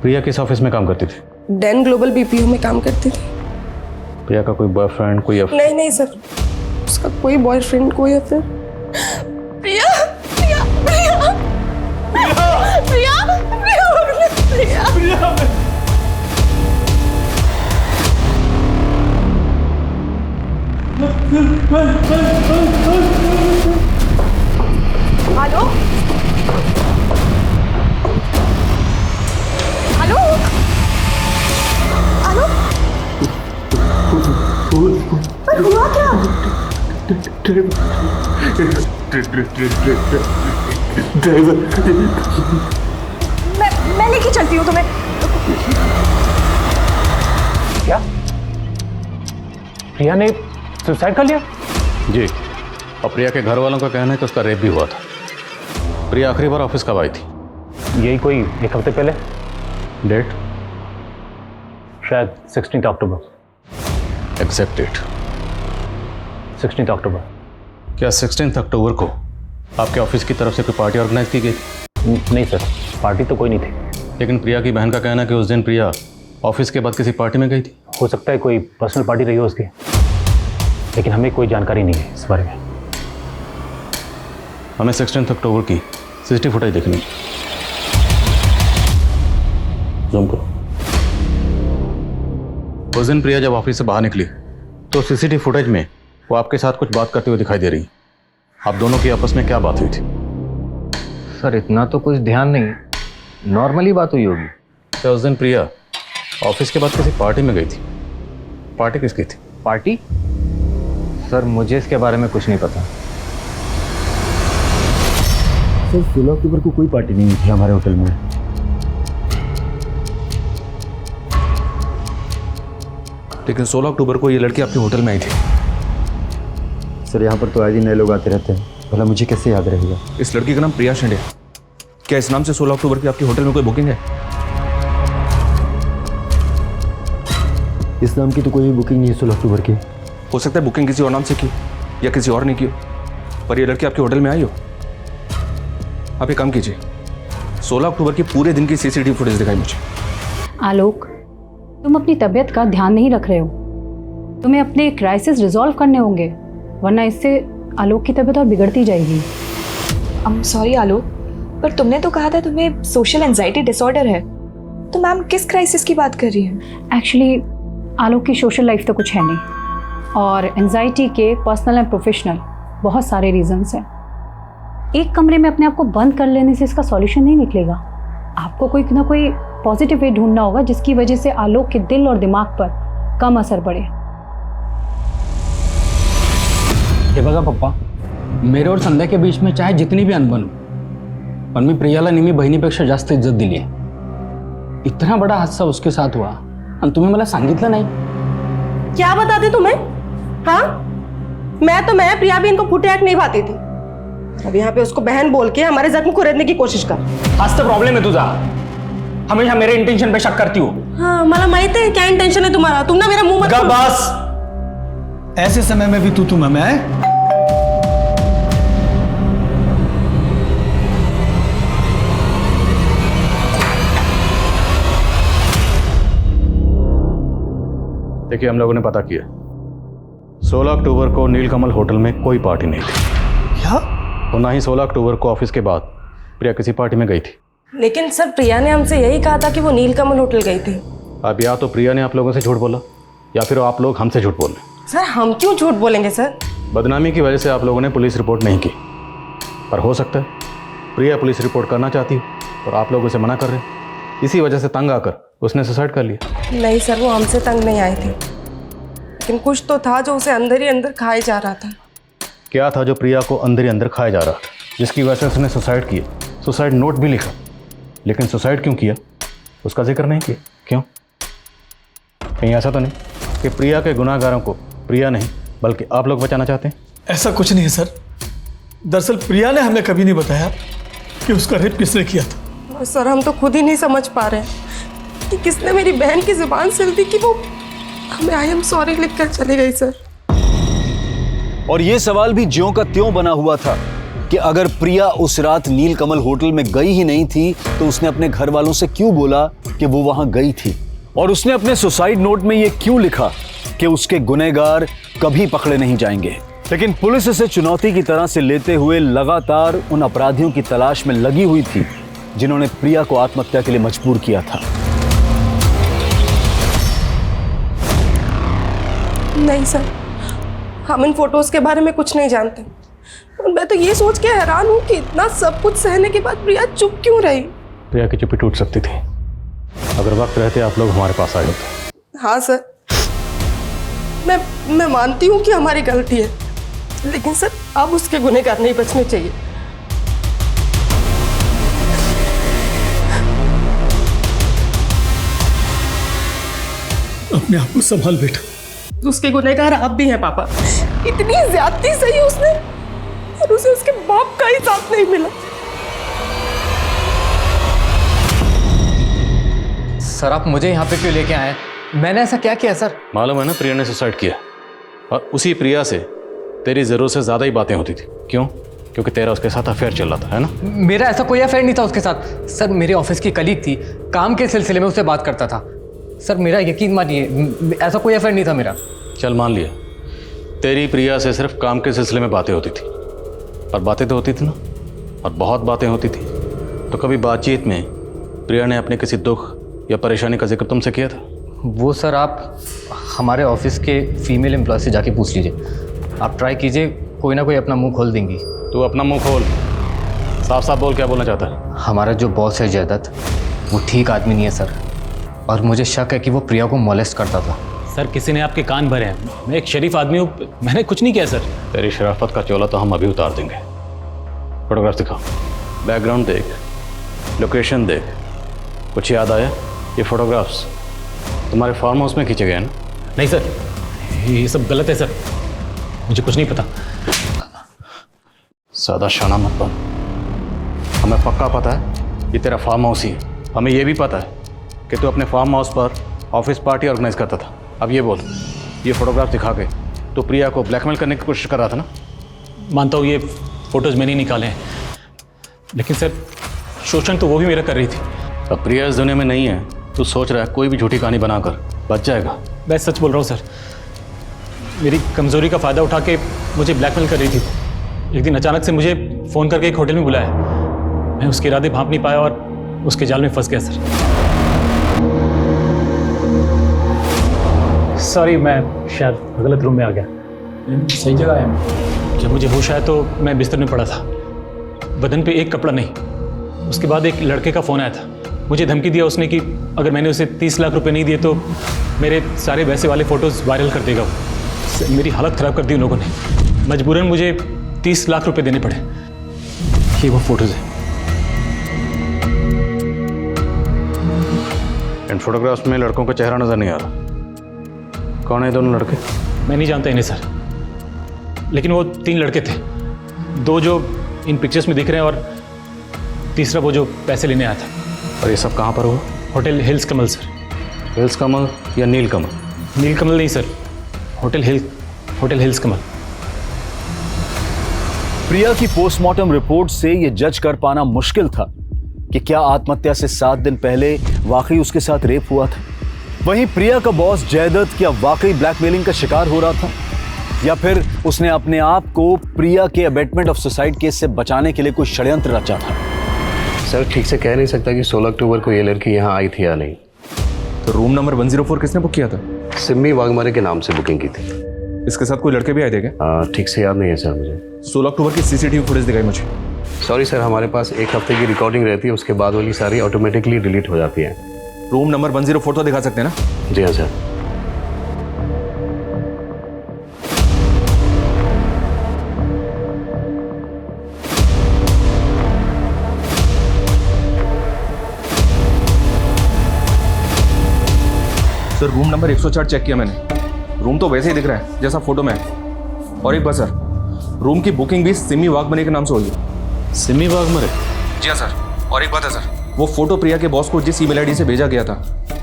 प्रिया किस ऑफिस में काम करती थी? डेन ग्लोबल बीपीओ में काम करती थी। प्रिया का कोई बॉयफ्रेंड, कोई नहीं सर, उसका कोई बॉयफ्रेंड, कोई अफेयर। प्रिया प्रिया प्रिया प्रिया प्रिया प्रिया हेलो हेलो हेलो, पर हुआ क्या? मैं लेके चलती हूँ तुम्हें। क्या प्रिया ने सुसाइड कर लिया? जी, और प्रिया के घर वालों का कहना है कि उसका रेप भी हुआ था। प्रिया आखिरी बार ऑफिस कब आई थी? यही कोई 1 हफ्ते पहले। डेट? शायद 16 अक्टूबर। Exact date? 16 अक्टूबर। क्या 16 अक्टूबर को आपके ऑफिस की तरफ से कोई पार्टी ऑर्गेनाइज की गई? नहीं सर, पार्टी तो कोई नहीं थी। लेकिन प्रिया की बहन का कहना है कि उस दिन प्रिया ऑफिस के बाद किसी पार्टी में गई थी। हो सकता है कोई पर्सनल पार्टी रही हो उसकी, लेकिन हमें कोई जानकारी नहीं है इस बारे में। हमें 16 अक्टूबर की सीसीटीवी फुटेज देखनी है। जूम करो। उस दिन प्रिया जब ऑफिस से बाहर निकली तो सीसीटीवी फुटेज में वो आपके साथ कुछ बात करते हुए दिखाई दे रही। आप दोनों की आपस में क्या बात हुई थी? सर इतना तो कुछ ध्यान नहीं, नॉर्मली बात हुई होगी। क्या उस दिन प्रिया ऑफिस के बाद किसी पार्टी में गई थी? पार्टी किसकी थी? पार्टी? सर मुझे इसके बारे में कुछ नहीं पता। सर 16 अक्टूबर को कोई पार्टी नहीं थी हमारे होटल में। लेकिन 16 अक्टूबर को ये लड़की आपके होटल में आई थी। सर यहाँ पर तो आज ही नए लोग आते रहते हैं, भला मुझे कैसे याद रहेगा? इस लड़की का नाम प्रिया शिंदे। क्या इस नाम से 16 अक्टूबर की आपके होटल में कोई बुकिंग है? इस नाम की तो कोई भी बुकिंग नहीं है 16 अक्टूबर की। हो सकता है बुकिंग किसी और नाम से की या किसी और ने की हो, पर ये लड़की आपके होटल में आई हो। आप एक काम कीजिए, 16 अक्टूबर की पूरे दिन की सीसीटीवी फुटेज दिखाई मुझे। आलोक, तुम अपनी तबीयत का ध्यान नहीं रख रहे हो। तुम्हें अपने क्राइसिस रिजॉल्व करने होंगे, वरना इससे आलोक की तबीयत और बिगड़ती जाएगी। सॉरी आलोक, पर तुमने तो कहा था तुम्हें सोशल एंजाइटी डिसऑर्डर है, तो मैम किस क्राइसिस की बात कर रही हैं? एक्चुअली आलोक की सोशल लाइफ तो कुछ है नहीं, और एंजाइटी के पर्सनल एंड प्रोफेशनल बहुत सारे रीजंस हैं। एक कमरे में अपने आप को बंद कर लेने से इसका सॉल्यूशन नहीं निकलेगा। आपको कोई ना कोई पॉजिटिव वे ढूंढना होगा जिसकी वजह से आलोक के दिल और दिमाग पर कम असर पड़े। हे बघा पप्पा, मेरे और संध्या के बीच में चाहे जितनी भी अनबन हो, पण मी प्रियाला नेहमी बहिणीपेक्षा जास्त इज्जत दिली आहे। इतना बड़ा हादसा उसके साथ हुआ आणि तुम्ही मला सांगितलं नाही। क्या बताते तुम्हें? हाँ, मैं प्रिया भी इनको फुटे नहीं भाती थी। अब यहाँ पे उसको बहन बोल के हमारे जख्म को रेतने की कोशिश कर। हाच तर प्रॉब्लेम है तुझा, हमेशा मेरे इंटेंशन पे शक करती हो। हाँ, मला माहित है क्या इंटेंशन है तुम्हारा। तुम ना मेरा मुंह मत बस, ऐसे समय में भी तू मैं है? देखिए, हम लोगों ने पता किया 16 अक्टूबर को नीलकमल होटल में कोई पार्टी नहीं थी। क्या? और ना ही 16 अक्टूबर को ऑफिस के बाद प्रिया किसी पार्टी में गई थी। लेकिन सर, प्रिया ने हमसे यही कहा था कि वो नीलकमल होटल गई थी। अब या तो प्रिया ने आप लोगों से झूठ बोला या फिर आप लोग हमसे झूठ बोल रहे। सर, हम क्यों झूठ बोलेंगे सर? बदनामी की वजह से आप लोगों ने पुलिस रिपोर्ट नहीं की, पर हो सकता है प्रिया पुलिस रिपोर्ट करना चाहती हो और आप लोग उसे मना कर रहे हैं। इसी वजह से तंग आकर उसने सुसाइड कर लिया। नहीं सर, वो हमसे तंग नहीं आई थी, लेकिन कुछ तो था जो उसे अंदर ही अंदर खाए जा रहा था। क्या था जो प्रिया को अंदर ही अंदर खाया जा रहा था, जिसकी वजह से उसने सुसाइड किया? सुसाइड नोट भी लिखा, लेकिन सुसाइड क्यों किया उसका जिक्र नहीं किया। क्यों? कहीं ऐसा तो नहीं कि प्रिया के गुनाहगारों को प्रिया नहीं बल्कि आप लोग बचाना चाहते हैं? ऐसा कुछ नहीं है सर। दरअसल प्रिया ने हमें कभी नहीं बताया कि उसका रेप किसने किया था। सर, हम तो खुद ही नहीं समझ पा रहे कि किसने मेरी बहन की जुबान से दी कि वो हमें आई एम सॉरी लिखकर चली गई सर। और ये सवाल भी ज्यों का त्यों बना हुआ था कि अगर प्रिया उस रात नीलकमल होटल में गई ही नहीं थी तो उसने अपने घर वालों से क्यों बोला कि वो वहां गई थी, और उसने अपने सुसाइड नोट में ये क्यों लिखा कि उसके गुनहगार कभी पकड़े नहीं जाएंगे। लेकिन पुलिस इसे चुनौती की तरह से लेते हुए लगातार उन अपराधियों की तलाश में लगी हुई थी जिन्होंने प्रिया को आत्महत्या के लिए मजबूर किया था। नहीं सर, हम इन फोटोज के बारे में कुछ नहीं जानते। और मैं तो ये सोच के हैरान हूँ कि इतना सब कुछ सहने के बाद प्रिया चुप क्यों रही। प्रिया की चुप्पी टूट सकती थी अगर वक्त रहते आप लोग हमारे पास आए होते। हाँ सर, मैं मानती हूँ कि हमारी गलती है, लेकिन सर अब उसके गुनहगार नहीं बचने चाहिए। अपने आप को संभाल बेटा। उसके गुनहगार आप भी हैं पापा। इतनी ज्यादती सही उसने, और उसे उसके बाप का ही साथ नहीं मिला। सर आप मुझे यहाँ पे क्यों लेके आए? मैंने ऐसा क्या किया सर? मालूम है ना, प्रिया ने सुसाइड किया और उसी प्रिया से तेरी जरूरत से ज्यादा ही बातें होती थी। क्यों? क्योंकि तेरा उसके साथ अफेयर चल रहा था, है ना? मेरा ऐसा कोई अफेयर नहीं था उसके साथ सर। मेरे ऑफिस की कलीग थी, काम के सिलसिले में उससे बात करता था सर। मेरा यकीन मानिए, ऐसा कोई अफेयर नहीं था मेरा। चल मान लिया, तेरी प्रिया से सिर्फ काम के सिलसिले में बातें होती थी, और बातें तो होती थी ना, और बहुत बातें होती थी। तो कभी बातचीत में प्रिया ने अपने किसी दुख या परेशानी का जिक्र तुमसे किया था? वो सर आप हमारे ऑफिस के फीमेल एम्प्लॉय से जाके पूछ लीजिए। आप ट्राई कीजिए, कोई ना कोई अपना मुंह खोल देंगी। तू अपना मुंह खोल, साफ साफ बोल, क्या बोलना चाहता है? हमारा जो बॉस है जयदत्त, वो ठीक आदमी नहीं है सर, और मुझे शक है कि वो प्रिया को मोलेस्ट करता था। सर किसी ने आपके कान भरे हैं। मैं एक शरीफ आदमी हूँ, मैंने कुछ नहीं किया सर। तेरी शराफत का चोला तो हम अभी उतार देंगे। फोटोग्राफ दिखाओ, बैकग्राउंड देख, लोकेशन देख। कुछ याद आया? ये फोटोग्राफ्स तुम्हारे फार्म हाउस में खींचे गए हैं ना? नहीं सर, ये सब गलत है सर, मुझे कुछ नहीं पता। सादा शाना मत बन। हमें पक्का पता है ये तेरा फार्म हाउस ही है। हमें ये भी पता है कि तू अपने फार्म हाउस पर ऑफिस पार्टी ऑर्गेनाइज करता था। अब ये बोल, ये फोटोग्राफ दिखा के तो प्रिया को ब्लैकमेल करने की कोशिश कर रहा था ना? मानता हूँ ये फोटोज मैंने निकाले हैं, लेकिन सर शोषण तो वो भी मेरा कर रही थी। अब प्रिया इस दुनिया में नहीं है, तू सोच रहा है कोई भी झूठी कहानी बनाकर बच जाएगा। मैं सच बोल रहा हूँ सर, मेरी कमज़ोरी का फ़ायदा उठा के मुझे ब्लैकमेल कर रही थी। एक दिन अचानक से मुझे फ़ोन करके एक होटल में बुलाया। मैं उसके इरादे भांप नहीं पाया और उसके जाल में फंस गया सर। सॉरी, मैं शायद गलत रूम में आ गया। सही जगह है। जब मुझे होश आया तो मैं बिस्तर में पड़ा था, बदन पे एक कपड़ा नहीं। उसके बाद एक लड़के का फ़ोन आया था, मुझे धमकी दिया उसने कि अगर मैंने उसे 30 लाख रुपए नहीं दिए तो मेरे सारे वैसे वाले फ़ोटोज़ वायरल कर देगा वो। मेरी हालत ख़राब कर दी उन लोगों ने। मजबूरन मुझे 30 लाख रुपए देने पड़े। ये वो फोटोज़ हैं। इन फोटोग्राफ्स में लड़कों का चेहरा नज़र नहीं आ रहा। कौन है दोनों लड़के? मैं नहीं जानता इन्हें सर, लेकिन वो 3 लड़के थे। 2 जो इन पिक्चर्स में दिख रहे हैं और तीसरा वो जो पैसे लेने आया था। और ये सब कहाँ पर हुआ? होटल हिल्स कमल सर। हिल्स कमल या नील कमल? नील कमल नहीं सर, होटल हिल्स कमल। प्रिया की पोस्टमार्टम रिपोर्ट से यह जज कर पाना मुश्किल था कि क्या आत्महत्या से 7 दिन पहले वाकई उसके साथ रेप हुआ था। वहीं प्रिया का बॉस जयदत्त क्या वाकई ब्लैकमेलिंग का शिकार हो रहा था, या फिर उसने अपने आप को प्रिया के अबेटमेंट ऑफ सुसाइड केस से बचाने के लिए कोई षड्यंत्र रचा था। सर ठीक से कह नहीं सकता कि 16 अक्टूबर को ये लड़की यहाँ आई थी या नहीं। तो रूम नंबर 104 किसने बुक किया था? सिम्मी वाघमारे के नाम से बुकिंग की थी। इसके साथ कोई लड़के भी आए थे क्या? ठीक से याद नहीं है सर मुझे। 16 अक्टूबर की सीसीटीवी फुटेज दिखाई मुझे। सॉरी सर, हमारे पास 1 हफ्ते की रिकॉर्डिंग रहती है, उसके बाद वाली सारी ऑटोमेटिकली डिलीट हो जाती है। रूम नंबर 104 तो दिखा सकते हैं ना? जी हाँ sir. Sir room number 104 check किया मैंने। रूम तो वैसे ही दिख रहा है जैसा फोटो में है। और एक बात सर, रूम की बुकिंग भी सिमी वाघमारे के नाम से हुई है। सिमी वाघमारे? जी हाँ सर। और एक बात है सर, वो फोटो प्रिया के बॉस को जिस ईमेल आईडी से भेजा गया था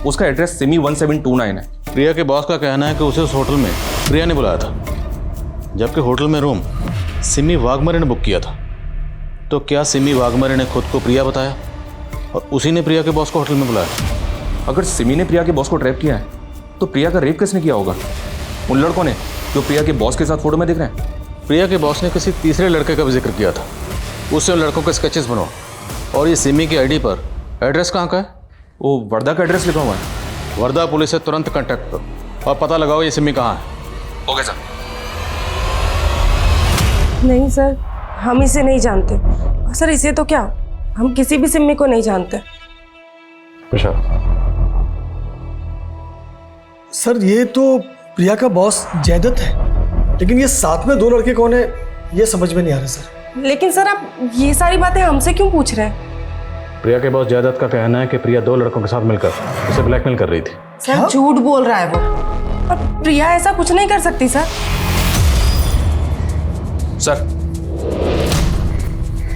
उसका एड्रेस सिमी 1729 है। प्रिया के बॉस का कहना है कि उसे उस होटल में प्रिया ने बुलाया था, जबकि होटल में रूम सिमी वाघमारे ने बुक किया था। तो क्या सिमी वाघमारे ने खुद को प्रिया बताया और उसी ने प्रिया के बॉस को होटल में बुलाया? अगर सिमी ने प्रिया के बॉस को ट्रैप किया है तो प्रिया का रेप किसने किया होगा? उन लड़कों ने जो प्रिया के बॉस के साथ फोटो में दिख रहे हैं। प्रिया के बॉस ने किसी तीसरे लड़के का भी जिक्र किया था, उससे उन लड़कों के स्केचेस बनवा। और ये सिमी की आईडी पर एड्रेस कहाँ का है? वो वर्धा का एड्रेस लिखा हुआ है। वर्धा पुलिस से तुरंत कांटेक्ट करो और पता लगाओ ये सिमी कहाँ है। Okay sir. नहीं सर, हम इसे नहीं जानते। सर इसे तो क्या, हम किसी भी सिमी को नहीं जानते। सर ये तो प्रिया का बॉस जयदत्त है, लेकिन ये साथ में 2 लड़के कौन है ये समझ में नहीं आ रहा सर। लेकिन सर आप ये सारी बातें हमसे क्यों पूछ रहे हैं? प्रिया के बॉस जयदत्त का कहना है कि प्रिया 2 लड़कों के साथ मिलकर उसे ब्लैकमेल कर रही थी। सर झूठ बोल रहा है वो, और प्रिया ऐसा कुछ नहीं कर सकती सर।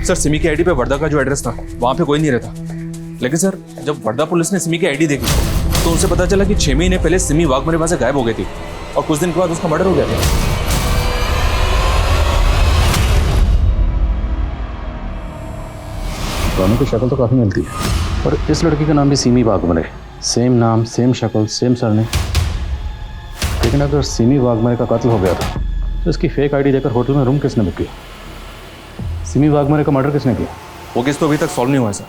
सर सिमी की आईडी पे वर्धा का जो एड्रेस था वहाँ पे कोई नहीं रहता, लेकिन सर जब वर्धा पुलिस ने सिमी की आईडी देखी तो उनसे पता चला कि 6 महीने पहले सिमी वाघमरे वहाँ से गायब हो गई थी और कुछ दिन के बाद उसका मर्डर हो गया था। दोनों की शक्ल तो काफ़ी मिलती है, और इस लड़की का नाम भी सिमी वाघमरे, सेम नाम, सेम शक्ल, सेम सरनेम। लेकिन अगर सिमी वाघमरे का कत्ल हो गया था तो इसकी फेक आईडी देकर होटल में रूम किसने बुक किया? सिमी वाघमरे का मर्डर किसने किया? वो केस तो अभी तक सॉल्व नहीं हुआ है सर,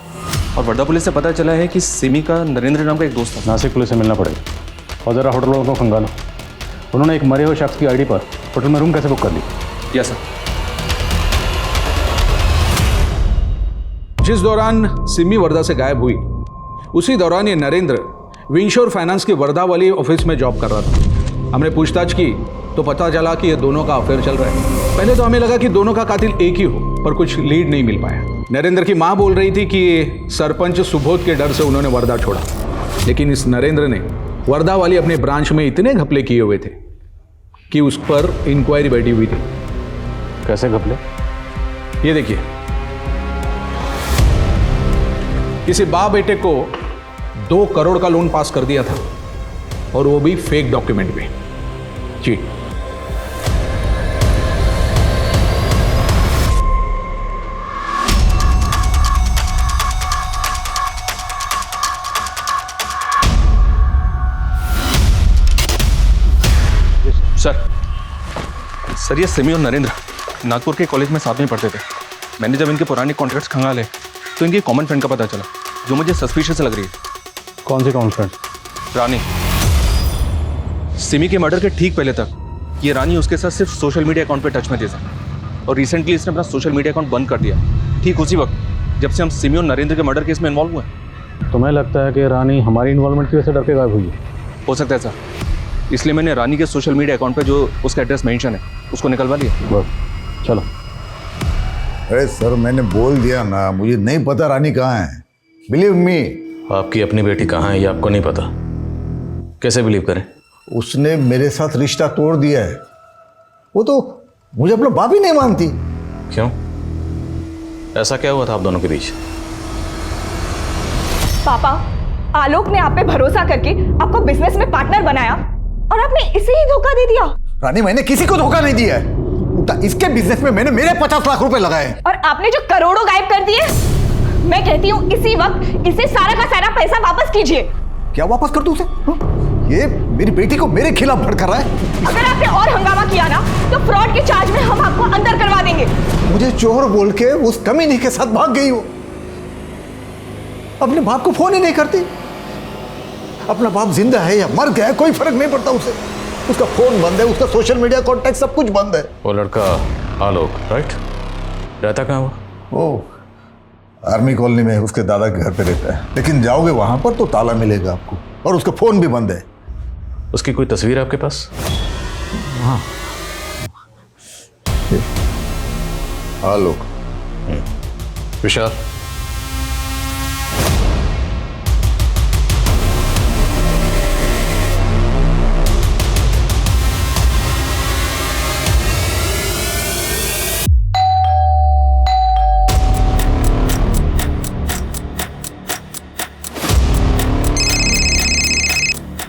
और वर्धा पुलिस से पता चला है कि सिमी का नरेंद्र नाम का एक दोस्त था। नासिक पुलिस से मिलना पड़ेगा और ज़रा होटल वालों को खंगालो, उन्होंने एक मरे हुए शख्स की आईडी पर होटल में रूम कैसे बुक कर ली? Yes sir. जिस दौरान सिमी वर्धा से गायब हुई उसी दौरान ये नरेंद्र विंशोर फाइनेंस के वर्धा वाली ऑफिस में जॉब कर रहा था। हमने पूछताछ की तो पता चला कि ये दोनों का अफेयर चल रहा है। पहले तो हमें लगा कि दोनों का कातिल एक ही हो, पर कुछ लीड नहीं मिल पाया। नरेंद्र की मां बोल रही थी कि सरपंच सुबोध के डर से उन्होंने वर्धा छोड़ा, लेकिन इस नरेंद्र ने वर्धा वाली अपने ब्रांच में इतने घपले किए हुए थे कि उस पर इंक्वायरी बैठी हुई थी। कैसे घपले? ये देखिए, किसी बाप बेटे को 2 करोड़ का लोन पास कर दिया था, और वो भी फेक डॉक्यूमेंट में। जी सर ये सिमी और नरेंद्र नागपुर के कॉलेज में साथ में पढ़ते थे। मैंने जब इनके पुराने कॉन्ट्रैक्ट्स खंगाले तो इनकी कॉमन फ्रेंड का पता चला जो मुझे सस्पिशियस लग रही है। कौन सी कॉमन फ्रेंड? रानी। सिमी के मर्डर के ठीक पहले तक ये रानी उसके साथ सिर्फ सोशल मीडिया अकाउंट पे टच में थी सर, और रिसेंटली इसने अपना सोशल मीडिया अकाउंट बंद कर दिया, ठीक उसी वक्त जब से हम सिमी और नरेंद्र के मर्डर केस में इन्वॉल्व हुए। तुम्हें लगता है कि रानी हमारी इन्वॉल्वमेंट की वजह से डर के गायब हुई है? हो सकता है सर, इसलिए मैंने रानी के सोशल मीडिया अकाउंट पे जो उसका एड्रेस मेंशन है उसको निकलवा लिया। बस चलो। अरे सर मैंने बोल दिया ना, मुझे नहीं पता रानी कहाँ है। Believe me. आपकी अपनी बेटी कहाँ है ये आपको नहीं पता, कैसे बिलीव करें? उसने मेरे साथ रिश्ता तोड़ दिया है। वो तो मुझे अपना बाप ही नहीं मानती। क्यों? ऐसा क्या हुआ था आप दोनों के बीच? पापा, आलोक ने आप पे भरोसा करके आपको बिजनेस में पार्टनर बनाया और आपने इसे ही धोखा दे दिया। रानी मैंने किसी को धोखा नहीं दिया है, इसके बिजनेस में मैंने मेरे 50 लाख रुपए लगाए और आपने जो करोड़ों गायब कर दिए। मैं कहती हूँ इसी वक्त इसे सारा का सारा पैसा वापस कीजिए। क्या वापस कर दूं उसे? ये मेरी बेटी को मेरे खिलाफ भड़का रहा है। अगर आपने और हंगामा किया ना तो फ्रॉड के चार्ज में हम आपको अंदर करवा देंगे। मुझे चोर बोल के उस कमीनी के साथ भाग गई हो। अपने बाप को फोन ही नहीं करती। अपना बाप जिंदा है या मर गया है कोई फर्क नहीं पड़ता उसे। उसका फोन बंद है, उसका सोशल मीडिया कॉन्टैक्ट सब कुछ बंद है। वो लड़का आलोक, राइट? रहता कहाँ हुआ? वो आर्मी कॉलोनी में उसके दादा के घर पे रहता है, लेकिन जाओगे वहां पर तो ताला मिलेगा आपको, और उसका फोन भी बंद है। उसकी कोई तस्वीर है आपके पास? हाँ, आलोक। विशाल,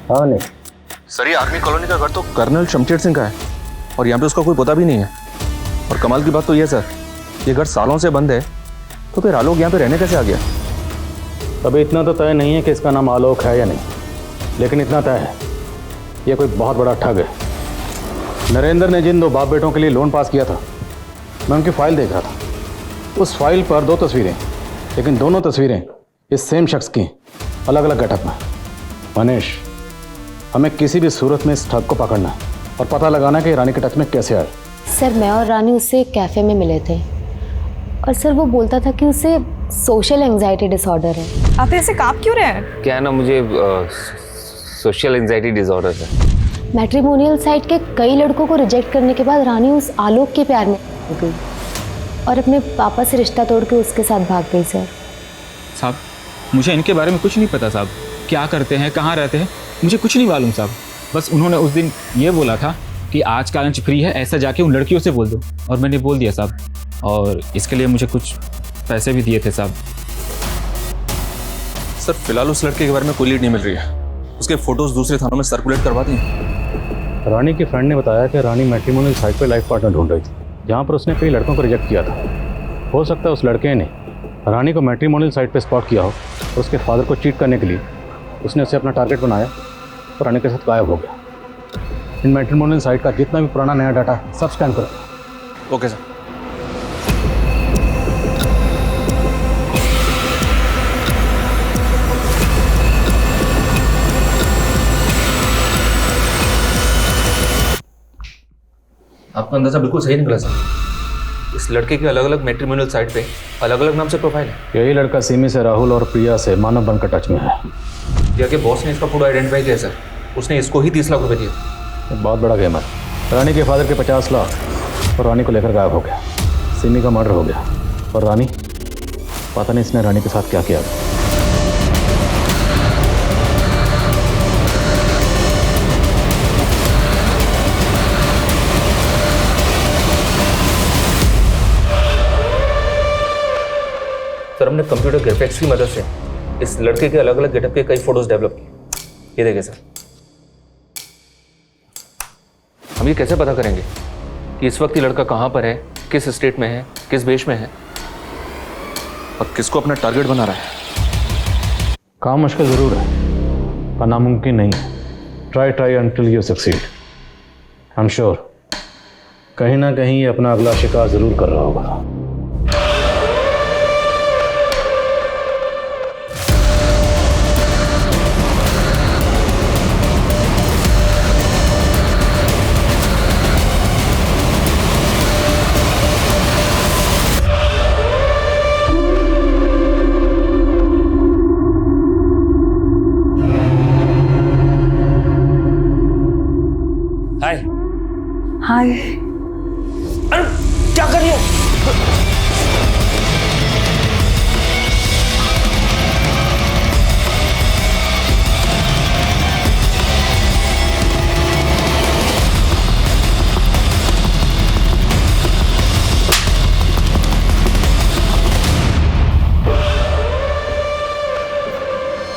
हाँ नहीं सर, ये आर्मी कॉलोनी का घर तो कर्नल शमशेर सिंह का है और यहाँ पे उसका कोई पता भी नहीं है। और कमाल की बात तो ये सर, ये घर सालों से बंद है, तो फिर आलोक यहाँ पे रहने कैसे आ गया? अभी इतना तो तय नहीं है कि इसका नाम आलोक है या नहीं, लेकिन इतना तय है ये कोई बहुत बड़ा ठग है। नरेंद्र ने जिन 2 बाप बेटों के लिए लोन पास किया था, मैं उनकी फाइल देख रहा था। उस फाइल पर 2 तस्वीरें, लेकिन दोनों तस्वीरें इस सेम शख्स की, अलग अलग गेटअप में। मनीष, हमें किसी भी सूरत में इस ठग को पकड़ना है और पता लगाना कि रानी के टच में कैसे आए। सर मैं और रानी उससे एक कैफ़े में मिले थे और सर वो बोलता था कि उसे सोशल एंजाइटी डिसऑर्डर है। आप ऐसे कांप क्यों रहे हैं? क्या है ना, मुझे सोशल एंजाइटी डिसऑर्डर है। मैट्रिमोनियल साइट के कई लड़कों को रिजेक्ट करने के बाद रानी उस आलोक के प्यार में हो गई और अपने पापा से रिश्ता तोड़ के उसके साथ भाग गई। सर साहब मुझे इनके बारे में कुछ नहीं पता साहब, क्या करते हैं, कहाँ रहते हैं, मुझे कुछ नहीं मालूम साहब। बस उन्होंने उस दिन ये बोला था कि आज का लंच फ्री है, ऐसा जाके उन लड़कियों से बोल दो, और मैंने बोल दिया साहब, और इसके लिए मुझे कुछ पैसे भी दिए थे साहब। सर फिलहाल उस लड़के के बारे में कोई लीड नहीं मिल रही है, उसके फोटोज दूसरे थानों में सर्कुलेट करवा दिए। रानी के फ्रेंड ने बताया कि रानी मैट्रिमोनियल साइट पर लाइफ पार्टनर ढूंढ रही थी, जहाँ पर उसने कई लड़कों को रिजेक्ट किया था। हो सकता है उस लड़के ने रानी को मैट्रिमोनियल साइट पर स्पॉट किया हो और उसके फादर को चीट करने के लिए उसने उसे अपना टारगेट बनाया और रानी के साथ गायब हो गया। इन मैट्रिमोनियल साइट का जितना भी पुराना नया डाटा सब स्कैन करो। Okay sir. आपका अंदाजा बिल्कुल सही निकला सर। इस लड़के के अलग अलग मैट्रिमोनियल साइट पे अलग अलग नाम से प्रोफाइल है। यही लड़का सिमी से, राहुल और प्रिया से मानव बनकर टच में है। प्रिया के बॉस ने इसका फोटो आइडेंटिफाई किया सर, उसने इसको ही 30 लाख रुपए दिए। बहुत बड़ा गेम है। रानी के फादर के 50 लाख और रानी को लेकर गायब हो गया। सिमी का मर्डर हो गया और रानी, पता नहीं इसने रानी के साथ क्या किया। सर हमने कंप्यूटर ग्राफिक्स की मदद से इस लड़के के अलग अलग गेटअप के कई फोटोज डेवलप किए। ये देखिए सर। हम ये कैसे पता करेंगे कि इस वक्त ये लड़का कहाँ पर है, किस स्टेट में है, किस देश में है और किसको अपना टारगेट बना रहा है? काम मुश्किल जरूर है पर नामुमकिन नहीं है। Try until you succeed. I am sure कहीं ना कहीं ये अपना अगला शिकार जरूर कर रहा होगा। हाय। क्या कर रही हो?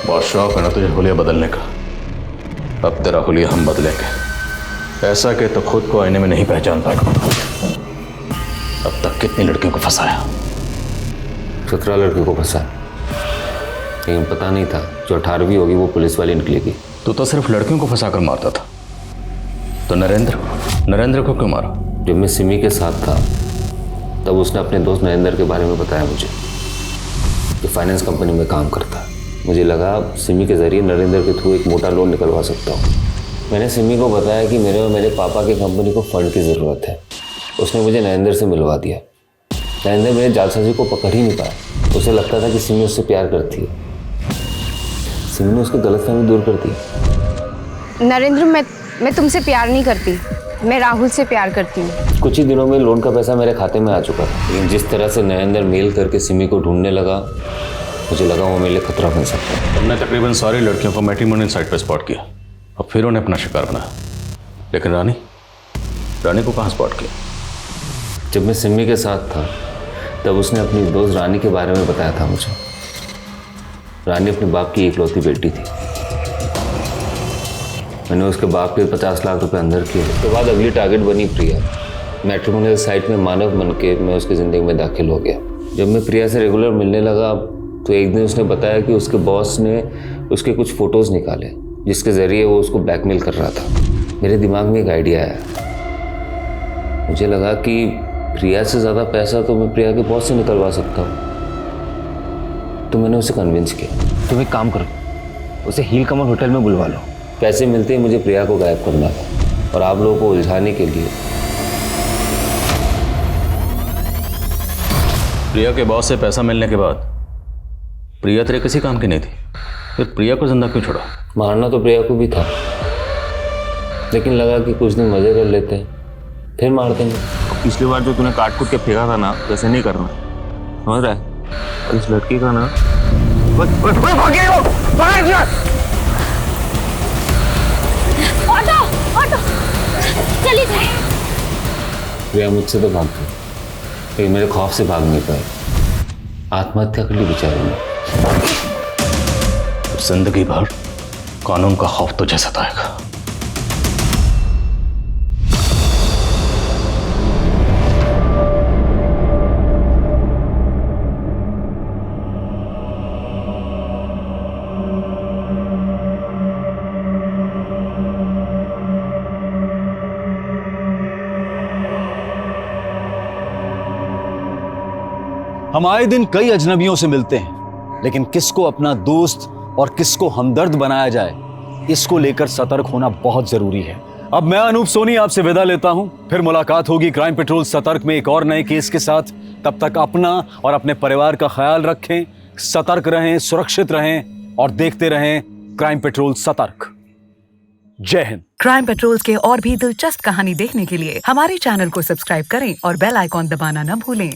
बहुत शौक है ना तुझे हुलिया बदलने का। अब तेरा हुलिया हम बदलेंगे, ऐसा कि तो खुद को आईने में नहीं पहचान पाएगा। अब तक कितनी लड़कियों को फंसाया? 17 लड़कियों को फंसा, लेकिन पता नहीं था जो 18वीं होगी वो पुलिस वाली निकलेगी। तू तो सिर्फ लड़कियों को फंसा कर मारता था, तो नरेंद्र को क्यों मारा? जब मैं सिमी के साथ था तब उसने अपने दोस्त नरेंद्र के बारे में बताया मुझे, जो फाइनेंस कंपनी में काम करता है। मुझे लगा सिमी के जरिए नरेंद्र के थ्रू एक मोटा लोन निकलवा सकता हूँ। मैंने सिमी को बताया कि मेरे और मेरे पापा की कंपनी को फंड की ज़रूरत है। उसने मुझे नरेंद्र से मिलवा दिया। नरेंद्र मेरे जालसाजी को पकड़ ही नहीं पाया। उसे लगता था कि सिमी उससे प्यार करती है। सिमी ने उसकी गलतफहमी दूर कर दी। नरेंद्र, मैं तुमसे प्यार नहीं करती, मैं राहुल से प्यार करती हूँ। कुछ ही दिनों में लोन का पैसा मेरे खाते में आ चुका था, लेकिन जिस तरह से नरेंद्र मेल करके सिमी को ढूंढने लगा, मुझे लगा वो मेरे लिए खतरा बन सकता है। हमने तकरीबन सारी लड़कियों को मैट्रिमोनियल साइट पर स्पॉट किया और फिर उन्हें अपना शिकार बनाया। लेकिन रानी को कहाँ स्पॉट किया? जब मैं सिमी के साथ था तब उसने अपनी दोस्त रानी के बारे में बताया था मुझे। रानी अपने बाप की इकलौती बेटी थी। मैंने उसके बाप के 50 लाख रुपए अंदर किए। उसके बाद अगली टारगेट बनी प्रिया। मैट्रिमोनियल साइट में मानव बन के मैं उसकी ज़िंदगी में दाखिल हो गया। जब मैं प्रिया से रेगुलर मिलने लगा तो एक दिन उसने बताया कि उसके बॉस ने उसके कुछ फ़ोटोज़ निकाले जिसके ज़रिए वो उसको ब्लैकमेल कर रहा था। मेरे दिमाग में एक आइडिया आया। मुझे लगा कि प्रिया से ज़्यादा पैसा तो मैं प्रिया के बॉस से निकलवा सकता हूँ। तो मैंने उसे कन्विंस किया, तुम एक काम करो, उसे हील कमल होटल में बुलवा लो। पैसे मिलते ही मुझे प्रिया को गायब करना था और आप लोगों को उलझाने के लिए प्रिया के बॉस से पैसा मिलने के बाद प्रिया तेरे किसी काम की नहीं थी, फिर प्रिया को जिंदा क्यों छोड़ा? मारना तो प्रिया को भी था, लेकिन लगा कि कुछ दिन मजे कर लेते हैं, फिर मार देंगे। पिछली बार जो तूने काट कूट के फेंका था ना, वैसे नहीं करना, समझ रहा है? और इस लड़की का ना ऑटो ऑटो चली जाए। प्रिया मुझसे तो भाग गई, लेकिन मेरे खौफ से भाग नहीं पाई, आत्महत्या कर ली बेचारी ने। जिंदगी भर कानून का खौफ तुझे सताएगा। हम आए दिन कई अजनबियों से मिलते हैं, लेकिन किसको अपना दोस्त और किसको हमदर्द बनाया जाए, इसको लेकर सतर्क होना बहुत जरूरी है। अब मैं अनूप सोनी आपसे विदा लेता हूं, फिर मुलाकात होगी क्राइम पेट्रोल सतर्क में एक और नए केस के साथ। तब तक अपना और अपने परिवार का ख्याल रखें, सतर्क रहें, सुरक्षित रहें और देखते रहें क्राइम पेट्रोल सतर्क। जय हिंद। क्राइम पेट्रोल के और भी दिलचस्प कहानी देखने के लिए हमारे चैनल को सब्सक्राइब करें और बेल आइकॉन दबाना न भूलें।